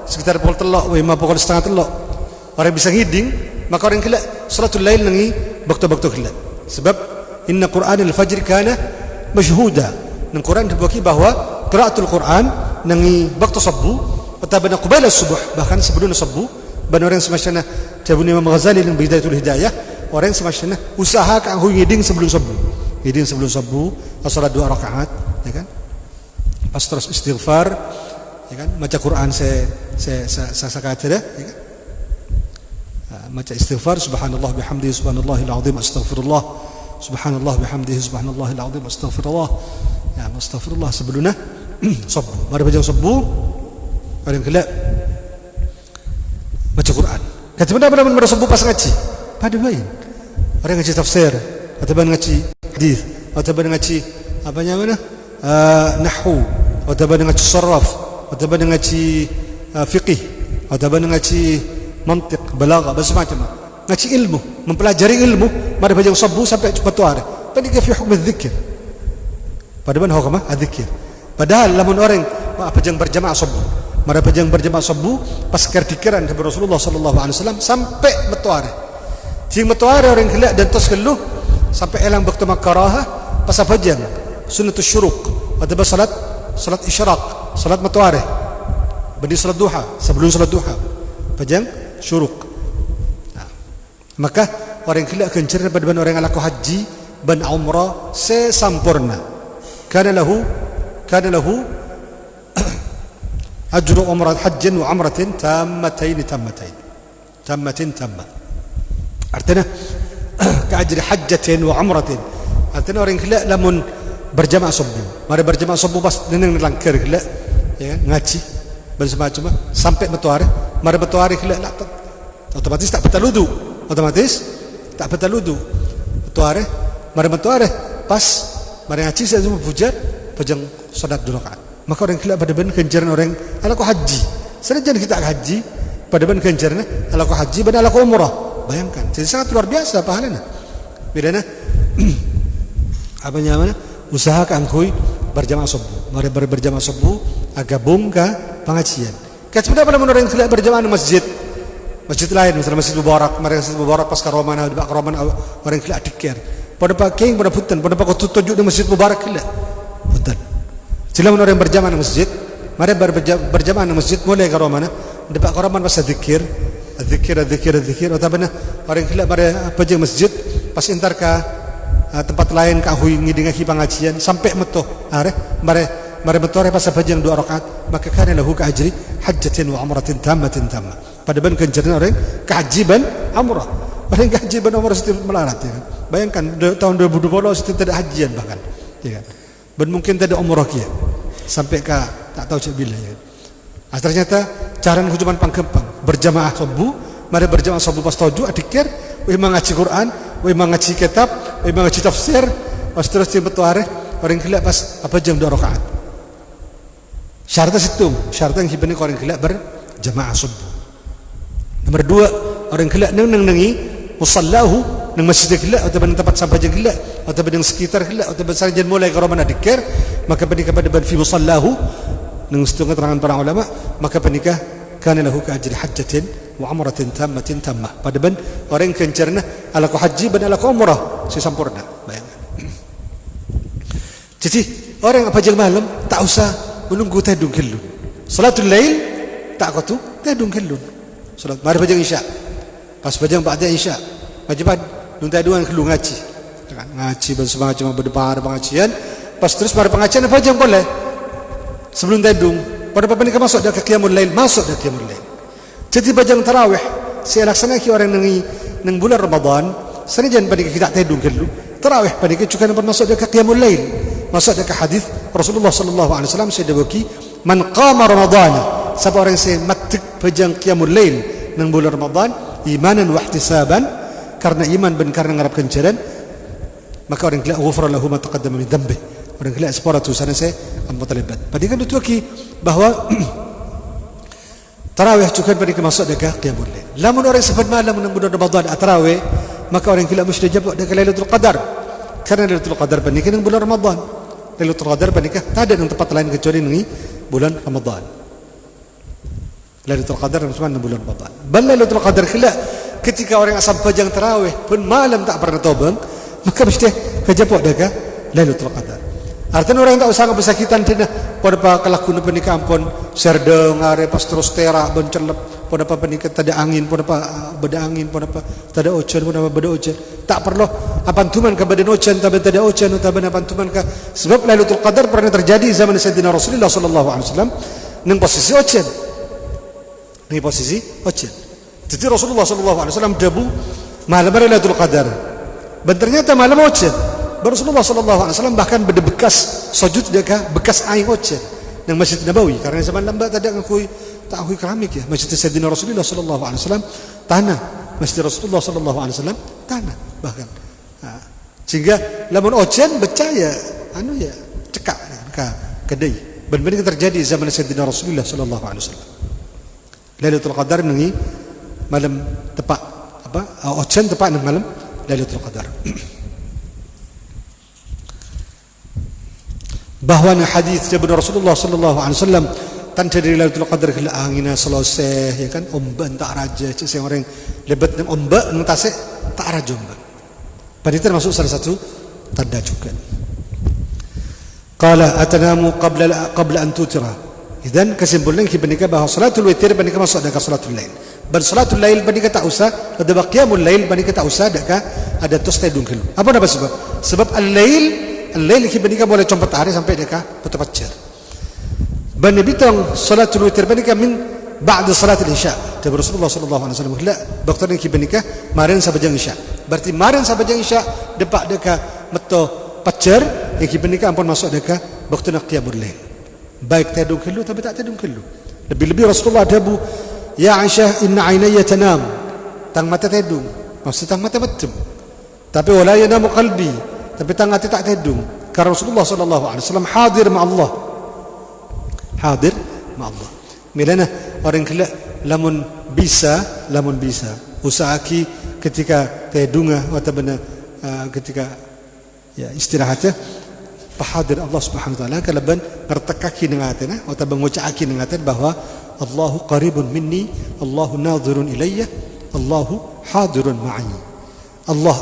sekitar pukul 3 pukul setengah 3 orang bisa ngiding, maka orang kelak salatul lail nangi bakto-bakto kelak. Sebab inna Qur'an al-fajr kana mashhuda. Nang Quran dibagi bahwa qiraatul Quran nangi waktu subuh atau bana qabla subuh, bahkan sebelum subuh. Ban orang semacamnya Jabun Imam Ghazali yang Bidayatul Hidayah, orang semacamnya usaha kang ngiding sebelum subuh. Ngiding sebelum subuh, salat 2 rakaat, ya kan? Pas terus istighfar, ya kan? Baca Quran sekata dah, ya kan? Baca istighfar subhanallah bihamdihi subhanallahil azim astaghfirullah. Subhanallah bihamdihi subhanallahil azim astaghfirullah. Ya, astaghfirullah sebelumnya subuh. Mari baca subuh. Orang kelak baca Quran. Kata benda subuh pas ngaji. Pada bain. Orang ngaji tafsir, atau ngaji hadis, atau ngaji apa namanya? Nahwu, atau ngaji saraf, atau ngaji fiqih, atau ngaji mantiq, balaghah, macam-macam. Ngaji ilmu, mempelajari ilmu, mari baca subuh sampai cepat tuar. Tadi ke fi hukum dzikir. Pada mana hukum dzikir? Padahal lamun orang apa yang berjamaah subuh, mari apa yang berjamaah subuh pas kertikiran dari Rasulullah sallallahu alaihi wasallam sampai metuare. Ting metuare orang kelak dan tos keluh sampai elang waktu makarah pas apa jam sunnatus syuruq atau salat isyraq, salat metuare. Badi salat duha, sebelum salat duha. Pajang syuruq. Nah, maka orang kelak akan cerita pada orang yang laku haji dan umrah sesampurna. Kana lahu ajru umrah hajjin wa umratin tammatain. Artinya keajri hajjatin wa umratin. Artinya orang kelak lamun berjamaah subuh. Mari berjamaah subuh pas neneng langkir kelak, ya ngaji macam sampai metuari. Mari metuari kelak otomatis tak betul wudu. Metuari, mari metuari pas mari ngaji saya semua pujar pajang salat 2 rakaat. Maka orang kelak pada ben kenjaran orang alaku haji. Senajan kita haji pada ben kenjaran alaku haji dan alaku umrah. Bayangkan, jadi sangat luar biasa pahalanya. Bedana apa namanya? Usaha kangkui berjamaah subuh. Mari berjamaah subuh gabung ke pengajian. Kecuali pada orang yang kelak berjamaah di masjid lain, misalnya Masjid Mubarak, mari Masjid Mubarak pas karoman orang yang kelak dikir. Pada pakai pada putan, pada pakai tujuh di Masjid Mubarak kelak. Putan. Sila orang yang berjamaah di masjid, mari berjamaah di masjid mulai karoman, depak karoman pas zikir. Atau benar orang kelak mari pergi masjid pas intar ke tempat lain ke hui ngidingahi pengajian sampai metu mari metu pas pergi 2 rakaat maka kana lahu ka ajri hajjatin wa umratin tammatin. Pada ben kenjaran orang ke haji dan umrah. Orang ke haji dan umrah itu melarat ya kan. Bayangkan tahun 2020 itu tidak hajian bahkan ya kan. Ben mungkin tidak umrah kia sampai ke tak tahu cak bila ya kan. Ternyata cara hujuman pangkempang berjamaah subuh, mari berjamaah subuh pas tujuh adikir, memang ngaji Quran, memang ngaji kitab, memang ngaji tafsir, pas terus tiba tuare orang kelak pas apa jam 2 rakaat. Syaratnya situ, syaratnya yang hibani orang kelak berjamaah subuh. Nomor 2 orang kelak nengi musallahu nang masjid kelak atau tempat sampai jam kelak atau di sekitar kelak atau saja mulai karoman adikir, maka pernikah pada fi musallahu nang setengah terangan para ulama maka pernikah kana lahu ka ajri hajjatin wa umratin tammatin. Pada ben orang kencarna ala ku haji dan ala ku umrah sempurna. Bayangkan. Jadi orang apa jam malam tak usah menunggu tadung kelun. Salatul lail tak kau tu tadung kelun. Salat mari pajang isya. Pas pajang ba'da isya. Wajiban nun taduan kelun ngaji. Ngaji bersemacam berdebar pengajian. Pas terus mari pengajian apa jam boleh. Sebelum tadung pada apa nikah masuk dah ke qiyamul lail, masuk dah qiyamul lail. Jadi bajang tarawih saya laksana ki orang nang bulan Ramadan senajan pada kita tadung kellu tarawih pada kita juga nampak masuk dah ke qiyamul lail, masuk dah ke hadis Rasulullah sallallahu alaihi wasallam saya dawaki man qama Ramadan, siapa orang saya matik bajang qiyamul lail nang bulan Ramadan imanan wa ihtisaban karena iman dan karena ngarap kencaran maka orang kelak ghufra lahu ma taqaddama min dhanbihi. Orang kelak separa tu sana saya mutalibat. Pada kan dituaki bahwa tarawih juga pada masuk dekat qiyamul lail. Lamun orang sempat malam nang bulan Ramadan tarawih, maka orang kelak mesti jawab dekat Lailatul Qadar. Karena Lailatul Qadar panikah nang bulan Ramadan. Lailatul Qadar panikah tak ada nang tempat lain kecuali nang bulan Ramadan. Lailatul Qadar nang bulan Ramadan. Bal Lailatul Qadar kelak ketika orang asal pajang tarawih pun malam tak pernah tobang, maka mesti kejapok deka Lailatul Qadar. Artinya orang tak usah kesakitan tina pada kelakuna pernikahan pun serdeng are pas terus terak bencelep pada pernikahan tak ada angin pada beda angin pada tak ada ocean pada beda ocean tak perlu apantuman ke badan ocean tapi tak ada ocean atau apantuman ke sebab Lailatul Qadar pernah terjadi zaman Sayyidina Rasulullah sallallahu alaihi wasallam nang posisi ocean ni posisi ocean. Jadi Rasulullah sallallahu alaihi wasallam debu malam Lailatul Qadar dan ternyata malam ocean. Rasulullah sallallahu alaihi wasallam bahkan berbekas sujud dekat bekas air ocean nang Masjid Nabawi karena zaman lambat tak ada ngakui tak akui keramik ya. Masjid Sayyidina Rasulullah sallallahu alaihi wasallam tanah, Masjid Rasulullah sallallahu alaihi wasallam tanah bahkan. Sehingga lamun ocean percaya anu ya cekak ka kedai. Benar-benar terjadi zaman Sayyidina Rasulullah sallallahu alaihi wasallam. Lailatul Qadar ni malam tepat apa ocean tepat nang malam Lailatul Qadar. Bahawa hadis daripada Rasulullah sallallahu alaihi wasallam tanda dari Lailatul Qadar ke angina selesai ya kan ombak tak raja cik orang lebat dengan ombak nang tasik tak raja ombak. Pada itu termasuk salah satu tanda juga. Qala atanamu qabla an tutira. Idan kesimpulan kita nikah bahawa salatul witir nikah masuk dekat salatul lail. Dan salatul lail nikah tak usah ada qiyamul lail nikah tak usah dekat ada tostedung dulu. Apa nama sebab? Sebab al-lail kita boleh compat hari sampai dekat petapacir. Bani bitang salatul witir nikah min ba'da salatul isya. Dari Rasulullah sallallahu alaihi wasallam la doktor ni kita nikah marin sabajang isya. Berarti marin sabajang isya depak dekat meto pacar yang kita nikah ampun masuk dekat waktu nak qiyamul lail. Baik tadung kellu tapi tak tadung kellu. Lebih-lebih Rasulullah adabu ya Aisyah inna aynaya tanam. Tang mata tadung. Maksud tang mata betum. Tapi wala yanamu qalbi. Tapi tang hati tak tadung. Karena Rasulullah sallallahu alaihi wasallam hadir ma Allah. Hadir ma Allah. Milana orang kala lamun bisa usahaki ketika tadunga atau benar ketika ya istirahatnya pahadir Allah Subhanahu wa taala kalaban ngertekaki dengan hatena atau mengucapaki dengan hatena bahwa Allahu qaribun minni, Allahu nadhirun ilayya, Allahu hadirun ma'i. Allah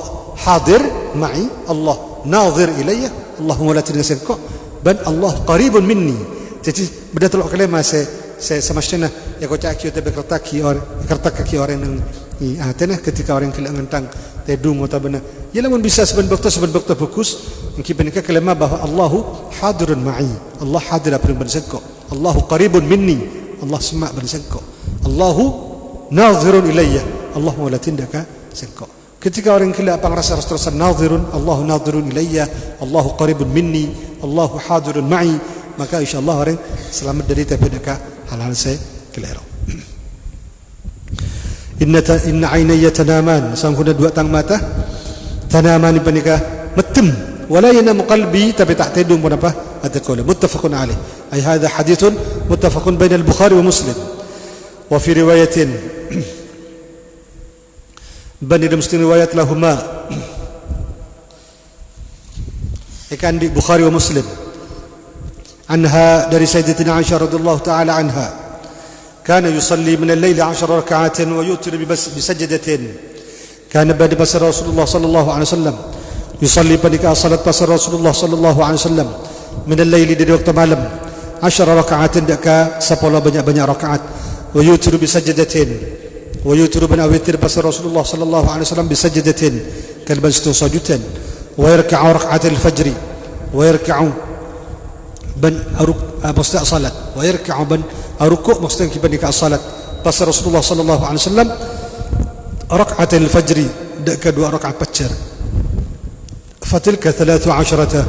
hadir ma'i, Allah nadhir ilayya, Allahu la tinasirko dan Allah qaribun minni. Jadi bedatul kalimah saya semestinya ya ucapaki atau kertakaki orang yang hatena ketika orang kelangan tang tedung atau benar ya lamun bisa seben bakta fokus kita nikah kalimah bahwa Allahu hadirun ma'i, Allah hadir apa bersengko, Allahu qaribun minni, Allah semak bersengko, Allahu nadhirun ilayya, Allah wala tindaka sengko. Ketika orang kila apa ngerasa terus nadhirun, Allahu nadhirun ilayya, Allahu qaribun minni, Allahu hadirun ma'i, maka insyaallah orang selamat dari tepedaka hal-hal saya keliru. Inna aynaya tanaman, sangkuna dua tang mata tanaman nikah metem wala yanamu qalbi tapi tak tedung pun apa ada qala muttafaqun alaih ay hadha hadithun muttafaqun bain al-Bukhari wa Muslim wa fi riwayatin bani Muslim riwayat lahuma ikan di Bukhari wa Muslim anha dari Sayyidatina Aisyah radhiyallahu taala anha كان يصلي من الليل 10 ركعات ويوتر بسجدتين كان بعد بصر رسول الله صلى الله عليه وسلم يصلي بنك صلاة بصر رسول الله صلى الله عليه وسلم من الليل dari waktu malam 10 rakaat deka 10 banyak-banyak rakaat ويوتر بسجدتين ويوتر بن أويتر بصر رسول الله صلى الله عليه وسلم بسجدتين كان بجتو سجدتين ويركع ركعة الفجر ويركع بن مستاء صلاة ويركع بن ركوع مستاء بنك الصلاة بصر رسول الله صلى الله عليه وسلم ركعة الفجر دك 2 ركعة بتشر فتلك 13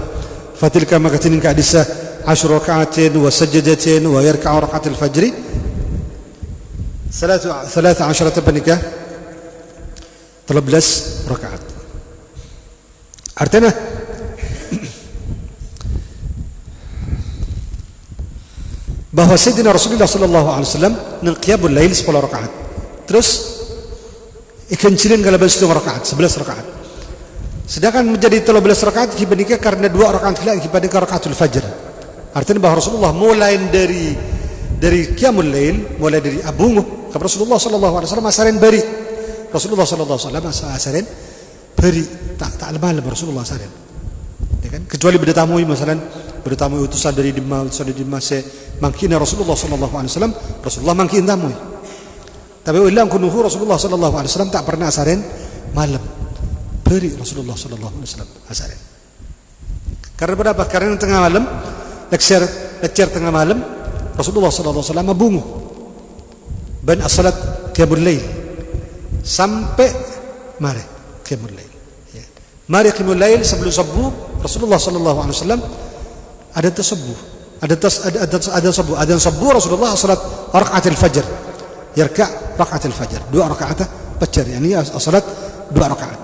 فتلك ما كتنك عدسة 10 ركعات وسجدتين ويركع ركعة الفجر 13 بنك 13 ركعات artinya bahwa Sayyidina Rasulullah sallallahu alaihi wasallam nang qiyamul lail 10 rakaat. Terus ikan cilin kalau 11 rakaat, 11 rakaat. Sedangkan menjadi 13 rakaat dibandingkan karena 2 rakaat lain dibandingkan rakaatul fajr. Artinya bahwa Rasulullah mulai dari qiyamul lail, mulai dari abungu ke Rasulullah sallallahu alaihi wasallam asarin bari. Rasulullah sallallahu alaihi wasallam asarin bari tak lemah Rasulullah asarin. ya kan? Kecuali bertamu misalnya bertamu utusan dari Dimma se mangkina Rasulullah sallallahu alaihi wasallam, Rasulullah mangkin tamu. Tapi ulang kunuhu Rasulullah sallallahu alaihi wasallam tak pernah asaren malam. Beri Rasulullah sallallahu alaihi wasallam asaren. Karena berapa? Karena tengah malam lecture tengah malam Rasulullah sallallahu alaihi wasallam bungu. Ben salat qiyamul lail sampai mari qiyamul lail. Ya. Mari qiyamul lail sebelum subuh Rasulullah sallallahu alaihi wasallam ada tasabbuh. Ada subuh Rasulullah salat rakaat al-fajr. Yarka' rakaat al-fajr. 2 rakaat fajr. Yani salat 2 rakaat.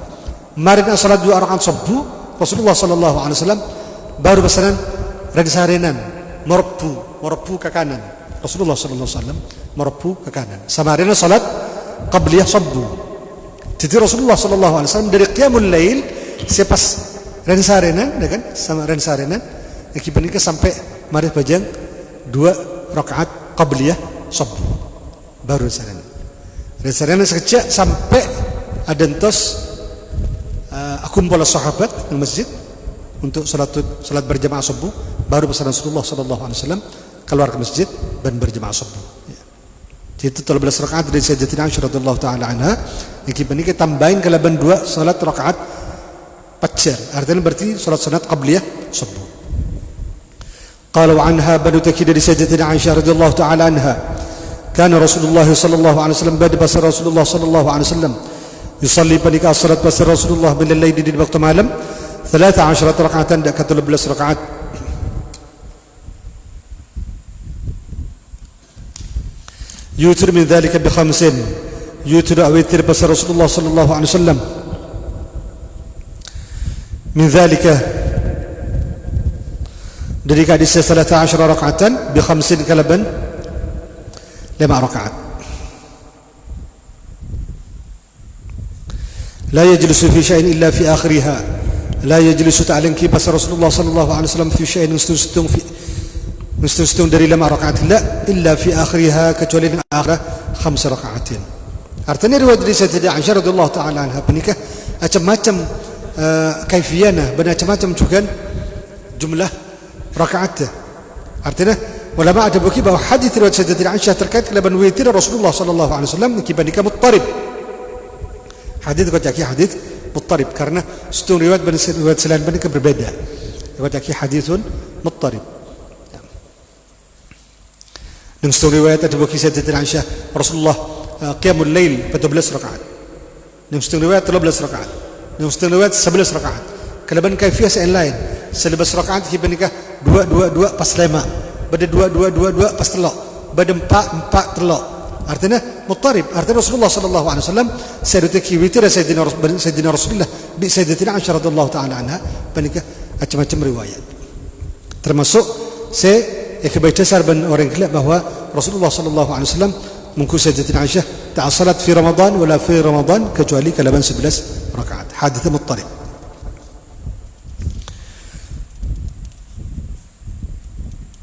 Mari salat 2 rakaat subuh Rasulullah sallallahu alaihi wasallam baru pesanan ragsarenan merpu ke kanan. Rasulullah sallallahu alaihi wasallam merpu ke kanan. Samarina salat qabliyah subuh. Jadi Rasulullah sallallahu alaihi wasallam dari qiyamul lail sepas rensarenan kan sama rensarenan akibatnya sampai mari pajang 2 rakaat qabliyah subuh. Baru rensarenan sekejap sampai ada entos akumpul sahabat di masjid untuk salat berjamaah subuh, baru pesan Rasulullah sallallahu alaihi wasallam keluar ke masjid dan berjamaah subuh. Ya. Jadi 13 rakaat dari Sayyidatina Aisyah radhiyallahu taala anha, ini kita tambahin ke 2 salat rakaat fajr. Artinya berarti salat sunat qabliyah subuh. Qala wa anha banu takid dari Sayyidatina Aisyah radhiyallahu taala anha, kana Rasulullah sallallahu alaihi wasallam bada pasal Rasulullah sallallahu alaihi wasallam yusalli panika salat pasal Rasulullah bil lail di waktu malam 13 rakaatan dak 13 rakaat. Yutir min dhalika bi 5 yutir awitir pasal Rasulullah sallallahu alaihi wasallam min dhalika dari hadis 13 rakaatan bi 5 kalaban 5 rakaat. لا يجلس في شيء إلا في آخرها. لا يجلس تعلن كي بس رسول الله صلى الله عليه وسلم في شيء مستوستون dari 5 rakaat إلا في آخرها kecuali آخر 5 rakaat. Artinya riwayat dari Sayyidatina Aisyah radhiyallahu taala anha menikah macam-macam kaifiyana, macam-macam juga jumlah rakaat. Artinya ulama ada bagi bahwa hadis riwayat Sayyidatina Aisyah terkait kelaban witir Rasulullah sallallahu alaihi wasallam kibandika muttarib. Hadis kau cakap hadis muttarib karena setengah riwayat selain mereka berbeda. Kau cakap hadisun muttarib. Dan setengah riwayat ada bagi Sayyidatina Aisyah Rasulullah qiyamul lail 14 rakaat. Dan setengah riwayat 13 rakaat. Dan setengah riwayat 11 rakaat. Kelaban kaifiyah yang lain. 11 rakaat kibandika 2 pas 5. Bada 2 pas telok. Bada 4 telok. Artinya muttarib. Artinya Rasulullah sallallahu alaihi wasallam sayyidatina witir Sayyidina Rasulullah bi Sayyidatina Aisyah radhiyallahu taala anha panika macam-macam riwayat. Termasuk kebiasaan ban orang kelak bahwa Rasulullah sallallahu alaihi wasallam mungkin Sayyidatina Aisyah tak salat fi Ramadan wala fi Ramadan kecuali kalaban 11 rakaat. Hadits muttarib.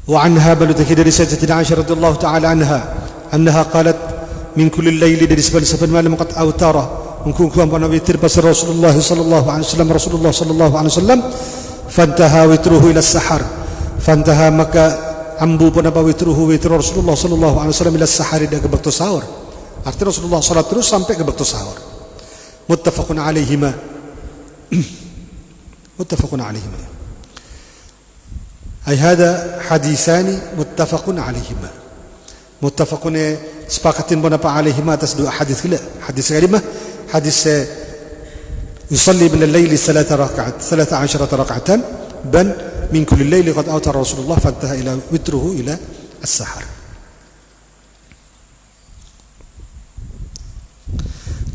Wa anha balu takidari Sayyidatina Aisyah radhiyallahu taala anha أنها قالت من كل الليل dari sebagian malam qad awtara mungkin kuam pada witir pasal Rasulullah sallallahu alaihi wasallam fantaha witruhu ila as-sahar fantaha maka ambu pada witruhu witir Rasulullah sallallahu alaihi wasallam ila as-sahar ida ke waktu sahur. Artinya Rasulullah salat terus sampai ke waktu sahur. Muttafaqun alaihima. Muttafaqun alaihima. Ay hada hadisani muttafaqun alaihima. Muttafaqun sepakatin pun apa alaihima atas 2 hadis kala. Hadis kalimah hadis yusalli bil laili 3 rakaat 13 rakaatan ban min kulli laili qad awtara Rasulullah fantaha ila witruhu ila as-sahar.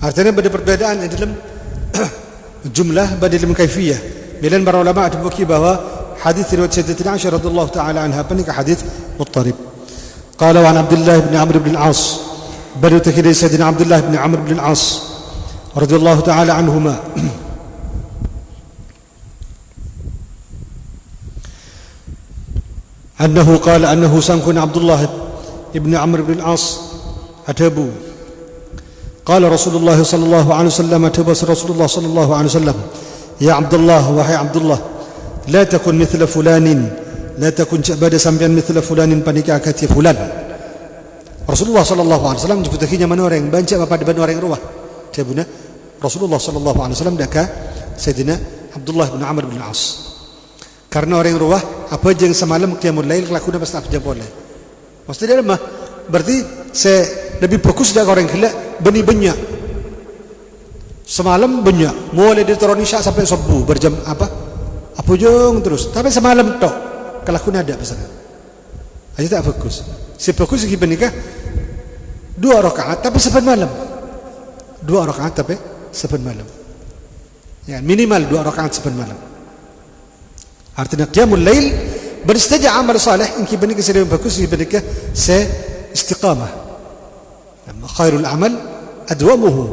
Artinya ada perbedaan dalam jumlah pada dalam kaifiyah. Bila para ulama ada bukti bahwa hadis riwayat Sayyidatina Aisyah radhiyallahu taala anha panika hadis muttarib. قال وعن عبد الله بن عمرو بن العاص بل تكيد سيدنا عبد الله بن عمرو بن العاص رضي الله تعالى عنهما أنه قال أنه سنكون عبد الله بن عمرو بن العاص أتبو قال رسول الله صلى الله عليه وسلم أتبو رسول الله صلى الله عليه وسلم يا عبد الله وهي عبد الله la takun mithla fulanin, la takun bada sampean mithla fulanin panika akati fulan. Rasulullah sallallahu alaihi wasallam jebutakinya mana orang banca apa depan orang ruah. Jabuna Rasulullah sallallahu alaihi wasallam daka Sayyidina Abdullah bin Amr bin As. Karena orang ruah apa jeng semalam qiyamul lail kelakuan pasti apa boleh. Maksudnya dia mah berarti saya lebih fokus dah orang gila beni banyak. Semalam banyak, mulai dari turun isya sampai subuh berjam apa jeng terus. Tapi semalam tok kelakuan ada pesanan. Aja tak fokus. Si fokus lagi benikah 2 rakaat tapi sepen malam. 2 rakaat tapi sepen malam. Ya minimal 2 rakaat sepen malam. Artinya qiyamul lail beristaja amal salih inki benikah sedang fokus lagi benikah se istiqamah. Khairul amal adwamuhu.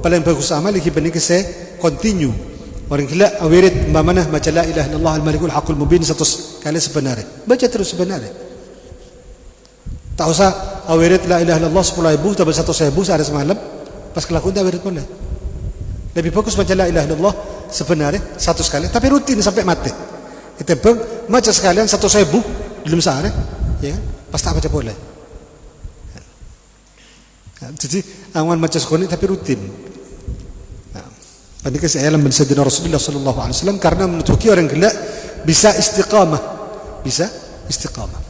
Paling bagus amal lagi benikah se continue. Orang gila awirid mana baca la ilaha illallah al-malikul haqqul mubin 100 kali sebenarnya. Baca terus sebenarnya. Tak usah awirid la ilaha illallah 10.000 tambah 100.000 sehari semalam. Pas kelakuan dah awirid boleh. Lebih fokus baca la ilaha illallah sebenarnya 100 kali tapi rutin sampai mati. Kita baca sekalian 100.000 dalam sehari, ya kan? Pas tak baca boleh. Jadi awan baca sekali tapi rutin. Panika saya alam bin Sayyidina Rasulullah sallallahu alaihi wasallam karena menutuki orang gila bisa istiqamah. Bisa istiqamah.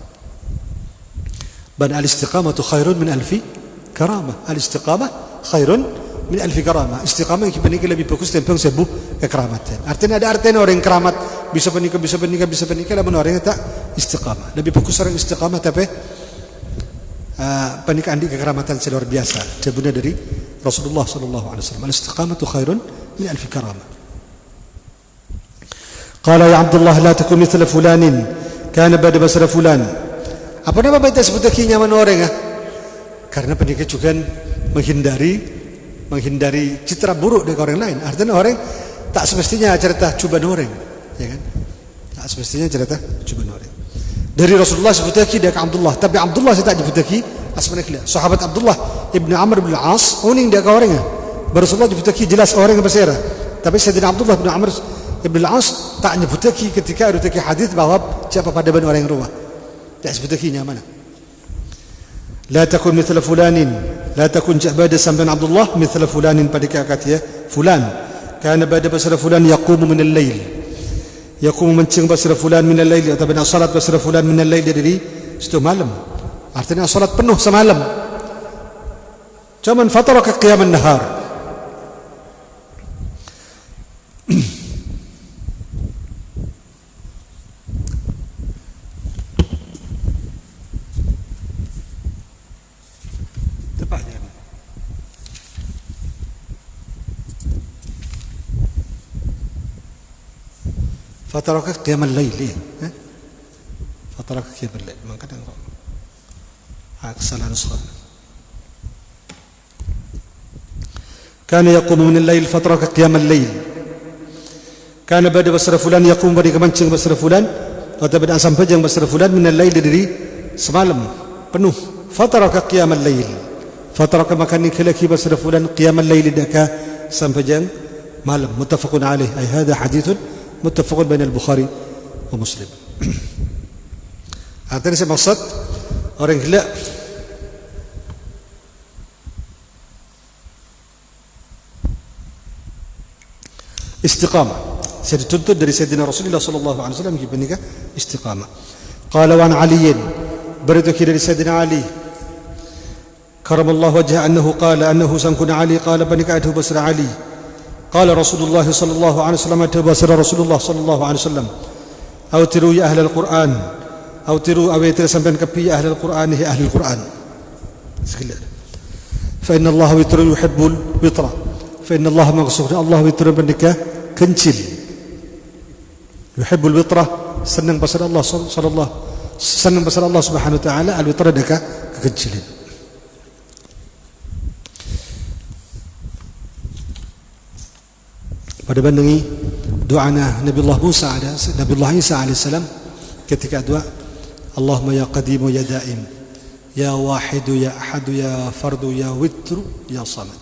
Dan al-istiqamatu khairun min alfi karamah. Al-istiqamah khairun min alfi karamah. Istiqamah yang panika lebih fokus tentang sebuah kekeramatan. Artinya ada artinya orang keramat bisa panika lamun orang tak istiqamah. Lebih fokus orang istiqamah tapi panika andi kekeramatan luar biasa. Jabuna dari Rasulullah sallallahu alaihi wasallam. Al-istiqamatu khairun min alfi karamah. Qala ya Abdullah la takun mithla fulanin kana bada basra fulan. Apa nama baita sebutaki nyaman orang Karena pendidikan juga menghindari citra buruk dari orang lain. Artinya orang tak semestinya cerita cobaan orang, ya kan? Tak semestinya cerita cobaan orang. Dari Rasulullah sebutaki dia ke Abdullah, tapi Abdullah saya tak sebutaki asmannya. Sahabat Abdullah ibnu Amr bin As, uning dia ke orangnya. Rasulullah sebutaki jelas orang yang bersera. Tapi Sayyidina Abdullah bin Amr bin As tak nyebutaki ketika ada hadis bahwa siapa pada ban orang yang ruwah. Tak sebutakinya mana? La takun mithla fulanin, la takun bada sampan Abdullah mithla fulanin pada kata fulan. Kana bada basra fulan yaqumu min al-lail. Yaqumu mencing basra fulan min al-lail atau bina salat basra fulan min al-lail dari setengah malam. Artinya salat penuh semalam. Cuman fataraka qiyam an-nahar. فترك قيام الليل فترك قيام الليل ما كان عكس النسخة كان يقوم من الليل فترك قيام الليل كان بعد بسر فلان يقوم بعد kemancing بسر فلان atau pada sampai jam بسر فلان من الليل dari semalam penuh فترك قيام الليل فترك مكان كلكي بسر فلان قيام الليل دكا sampai jam malam متفق عليه أي هذا حديث متفق بين البخاري ومسلم. Artinya saya maksud orang gila istiqamah. Saya dituntut dari Sayyidina Rasulullah sallallahu alaihi wasallam gimana istiqamah. Qala wa an Ali berituki dari Sayyidina Ali karamallahu wajhahu annahu qala annahu sankuna Ali qala banika adhu basra Ali قال رسول الله صلى الله عليه وسلم تبصر رسول الله صلى الله عليه وسلم أوتروا يا أهل القرآن أوتروا أويتر سمبن كبي يا أهل القرآن هي أهل القرآن فإن الله وتر يحب الوتر فإن الله مغصوب الله وتر بنك كنشل يحب الوتر سنن بصر الله صلى الله سنن بصر الله سبحانه وتعالى الوتر دك كنشل. Pada bandangi doanya Nabiullah Musa ada Nabiullah Isa alaihissalam ketika doa Allahumma ya qadimu ya daim ya wahidu ya ahadu ya fardu ya witru ya samad.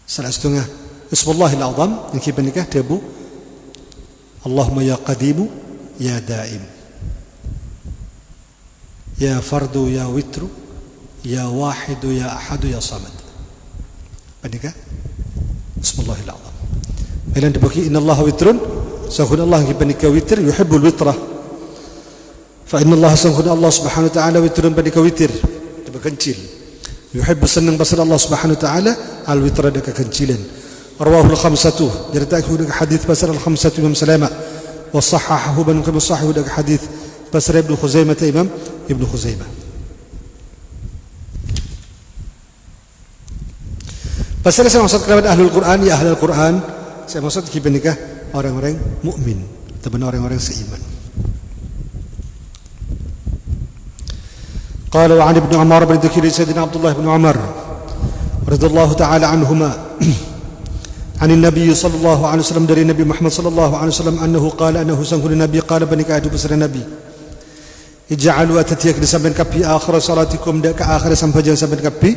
Salah setengah Ismullahil Azam yang kibanikah tebu Allahumma ya qadimu ya daim, ya fardu ya witru, ya wahidu ya ahadu ya samad. Panika bismillahirrahmanirrahim. Ilan dibagi inna Allah witrun, sahun Allah panika witr, yuhibbul witra. Fa inna Allah sahun Allah subhanahu wa ta'ala witrun panika witir, dibagancil. Yuhibbu senang basar Allah subhanahu wa ta'ala al witra deka kencilan. Rawahul khamsatu, jadi tak hudak hadis basar al khamsatu Imam Salama, wa sahahahu ban kama sahih hudak hadis basar Ibnu Khuzaimah Imam Ibnu Khuzaimah. Pasal saya maksud kepada ahlul Quran, ya ahlul Quran, saya maksud kibanikah orang-orang mukmin, teman orang-orang seiman. قال وعن ابن عمر بن ذكر سيدنا عبد الله بن عمر رضي الله تعالى عنهما عن النبي صلى الله عليه وسلم dari Nabi Muhammad صلى الله عليه وسلم أنه قال أنه sangkul Nabi قال banika adu besar Nabi ij'alu atatiyak disampan kapi akhir salatikum dak akhir sampai jangan sampai kapi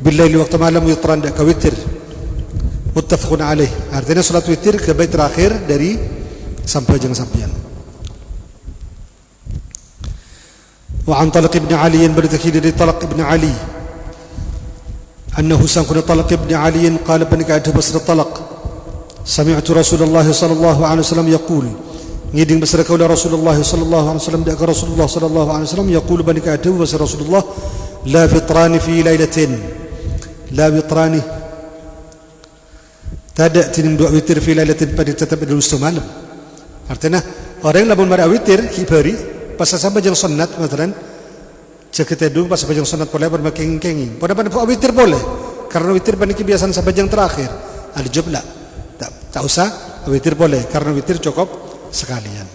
billaili waktu malam witran dak witir muttafaqun alaih. Artinya salat witir ke bait terakhir dari sampai jangan sampean. وعن طلق ابن علي برتكيد طلق ابن علي أنه سنكون طلق ابن علي قال بنك عده بسر الطلق سمعت رسول الله صلى الله عليه وسلم يقول ngiding besar kaula Rasulullah sallallahu alaihi wasallam dak Rasulullah sallallahu alaihi wasallam yaqulu bani ka'atu wa Rasulullah la fitrani fi lailatin la fitrani tada tinim dua witir fi lailatin pada tetap di malam. Artinya orang lamun mara witir kibari pas sampai jang sunat masalan cek dulu pas sampai jang sunat boleh bermakeng-kenging pada witir boleh karena witir bani kebiasaan sampai jang terakhir al jumlah tak usah witir boleh karena witir cukup sekalian.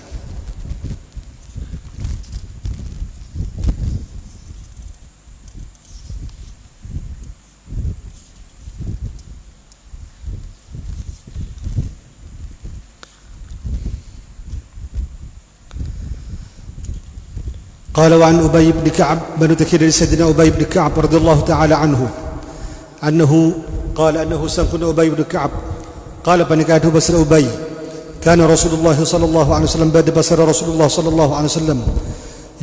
قال وعن أبي بن كعب بن تكير سيدنا أبي بن كعب رضي الله تعالى عنه أنه قال أنه سنكون أبي بن كعب قال بنكاته بسر أبي كان رسول الله صلى الله عليه وسلم بعد بسر رسول الله صلى الله عليه وسلم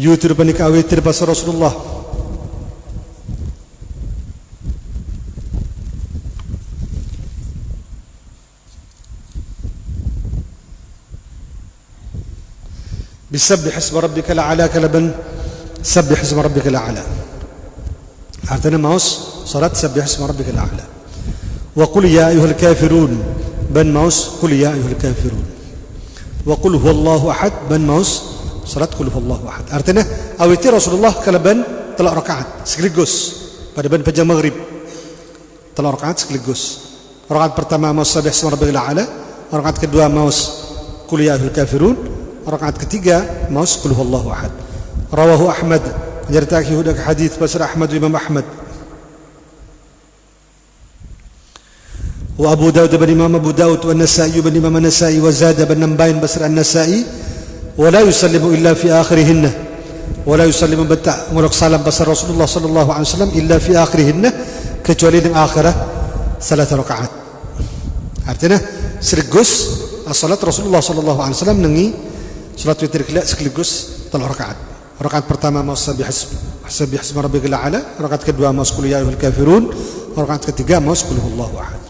يوتر بنكا ويتر بسر رسول الله بسبح اسم ربك الأعلى كلبن سبح اسم ربك الأعلى. أعطنا ماوس صلاة سبح اسم ربك الأعلى. وقل يا أيها الكافرون بن ماوس قل يا أيها الكافرون. وقل هو الله أحد بن ماوس صلاة قل هو الله أحد. أعطنا أويتي رسول الله كلبن طلع ركعات sekaligus pada ban pajang maghrib طلع ركعات sekaligus. Rakaat pertama maus سبح اسم ربك الأعلى, rakaat kedua maus قل يا أيها الكافرون, rakaat ketiga maus qul huwallahu ahad. Rawahu Ahmad, nyeritakan hudak hadis basar Ahmad Imam Ahmad. Wa Abu Dawud bin Imam Abu Dawud wa An-Nasa'i bin Imam An-Nasa'i wa zada bin Nambain basar An-Nasa'i wa la yusallimu illa fi akhirihinna wa la yusallimu batta mulak salam basar Rasulullah sallallahu alaihi wasallam illa fi akhirihinna kecuali di akhirah salat rakaat. Artinya sekaligus salat Rasulullah sallallahu alaihi wasallam nengi salat witir sekaligus telur rakaat. Rakaat pertama mau sabih isma rabbikal a'la, rakaat kedua mau qul ya ayyuhal kafirun, rakaat ketiga mau qul huwallahu ahad.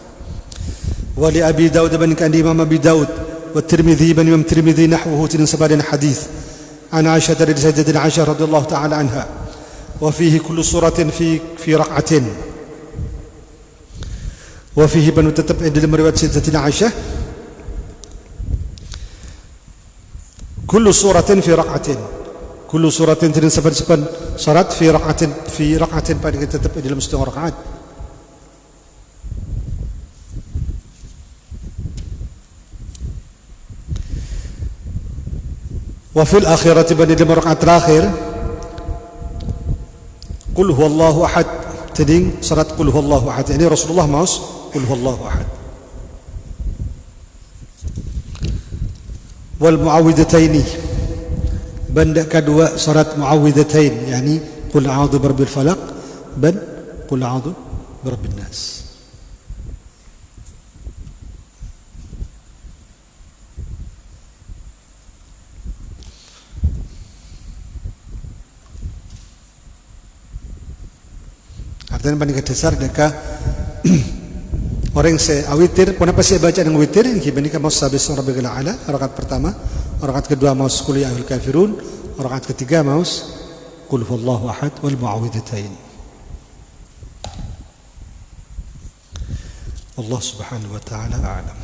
Wa li Abi Daud bin Imam Abi Daud wa Tirmidzi bin Imam Tirmidzi nahwuhu tin sabadan hadis an Aisyah dari Sayyidatina Aisyah radhiyallahu ta'ala anha wa fihi kullu suratin fi rak'atin wa fihi banu tetap dalam riwayat Sayyidatina Aisyah كل سورة في ركعة كل سورة تنين سبن صلاة في ركعة بعد كده تتبع dalam setengah rakaat. وفي الآخرة بعد dalam rakaat terakhir قل هو الله أحد تنين صلاة قل هو الله أحد يعني رسول الله maus قل هو الله أحد. والمعوذتين بن كدوا صارت معوذتين يعني قل أعوذ برب الفلق بن قل أعوذ برب الناس. Artinya banding dasar deka orang se awitir, kenapa saya baca dengan witir? Kibandingkan mau sabis rabbikal a'la, rakaat pertama, rakaat kedua mau qul ya ayyuhal kafirun, rakaat ketiga mau qul huwallahu ahad wal mu'awwidhatain. Allah Subhanahu wa taala a'lam.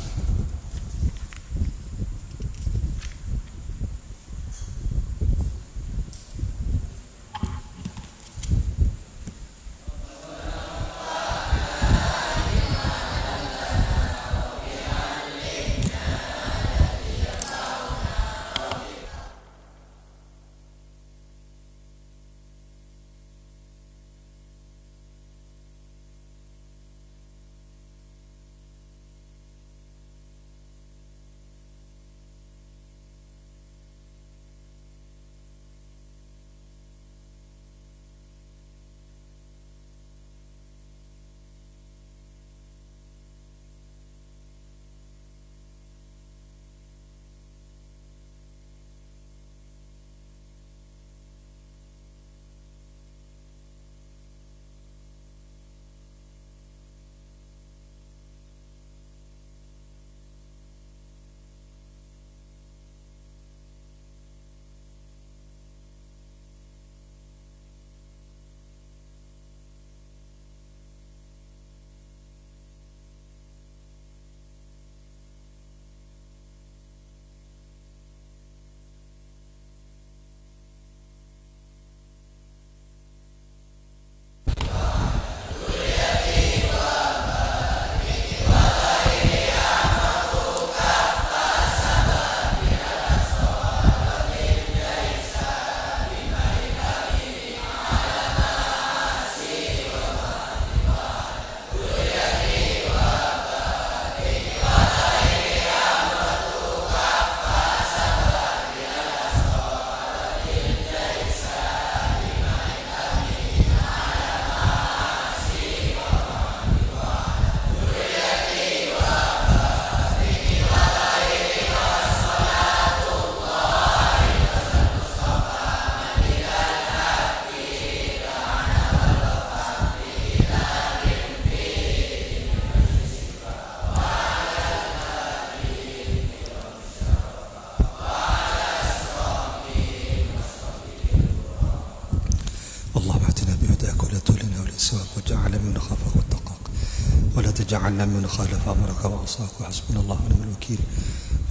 جعلنا من خالف أمرك وعصاك وحسبنا الله ونعم الوكيل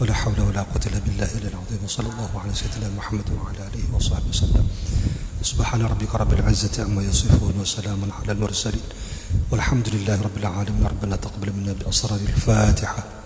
ولا حول ولا قوة إلا بالله العظيم وصلى الله على سيدنا محمد وعلى آله وصحبه وسلم. سبحان ربك رب العزة عما يصفون وسلام على المرسلين والحمد لله رب العالمين. ربنا تقبل منا بأسرار الفاتحة.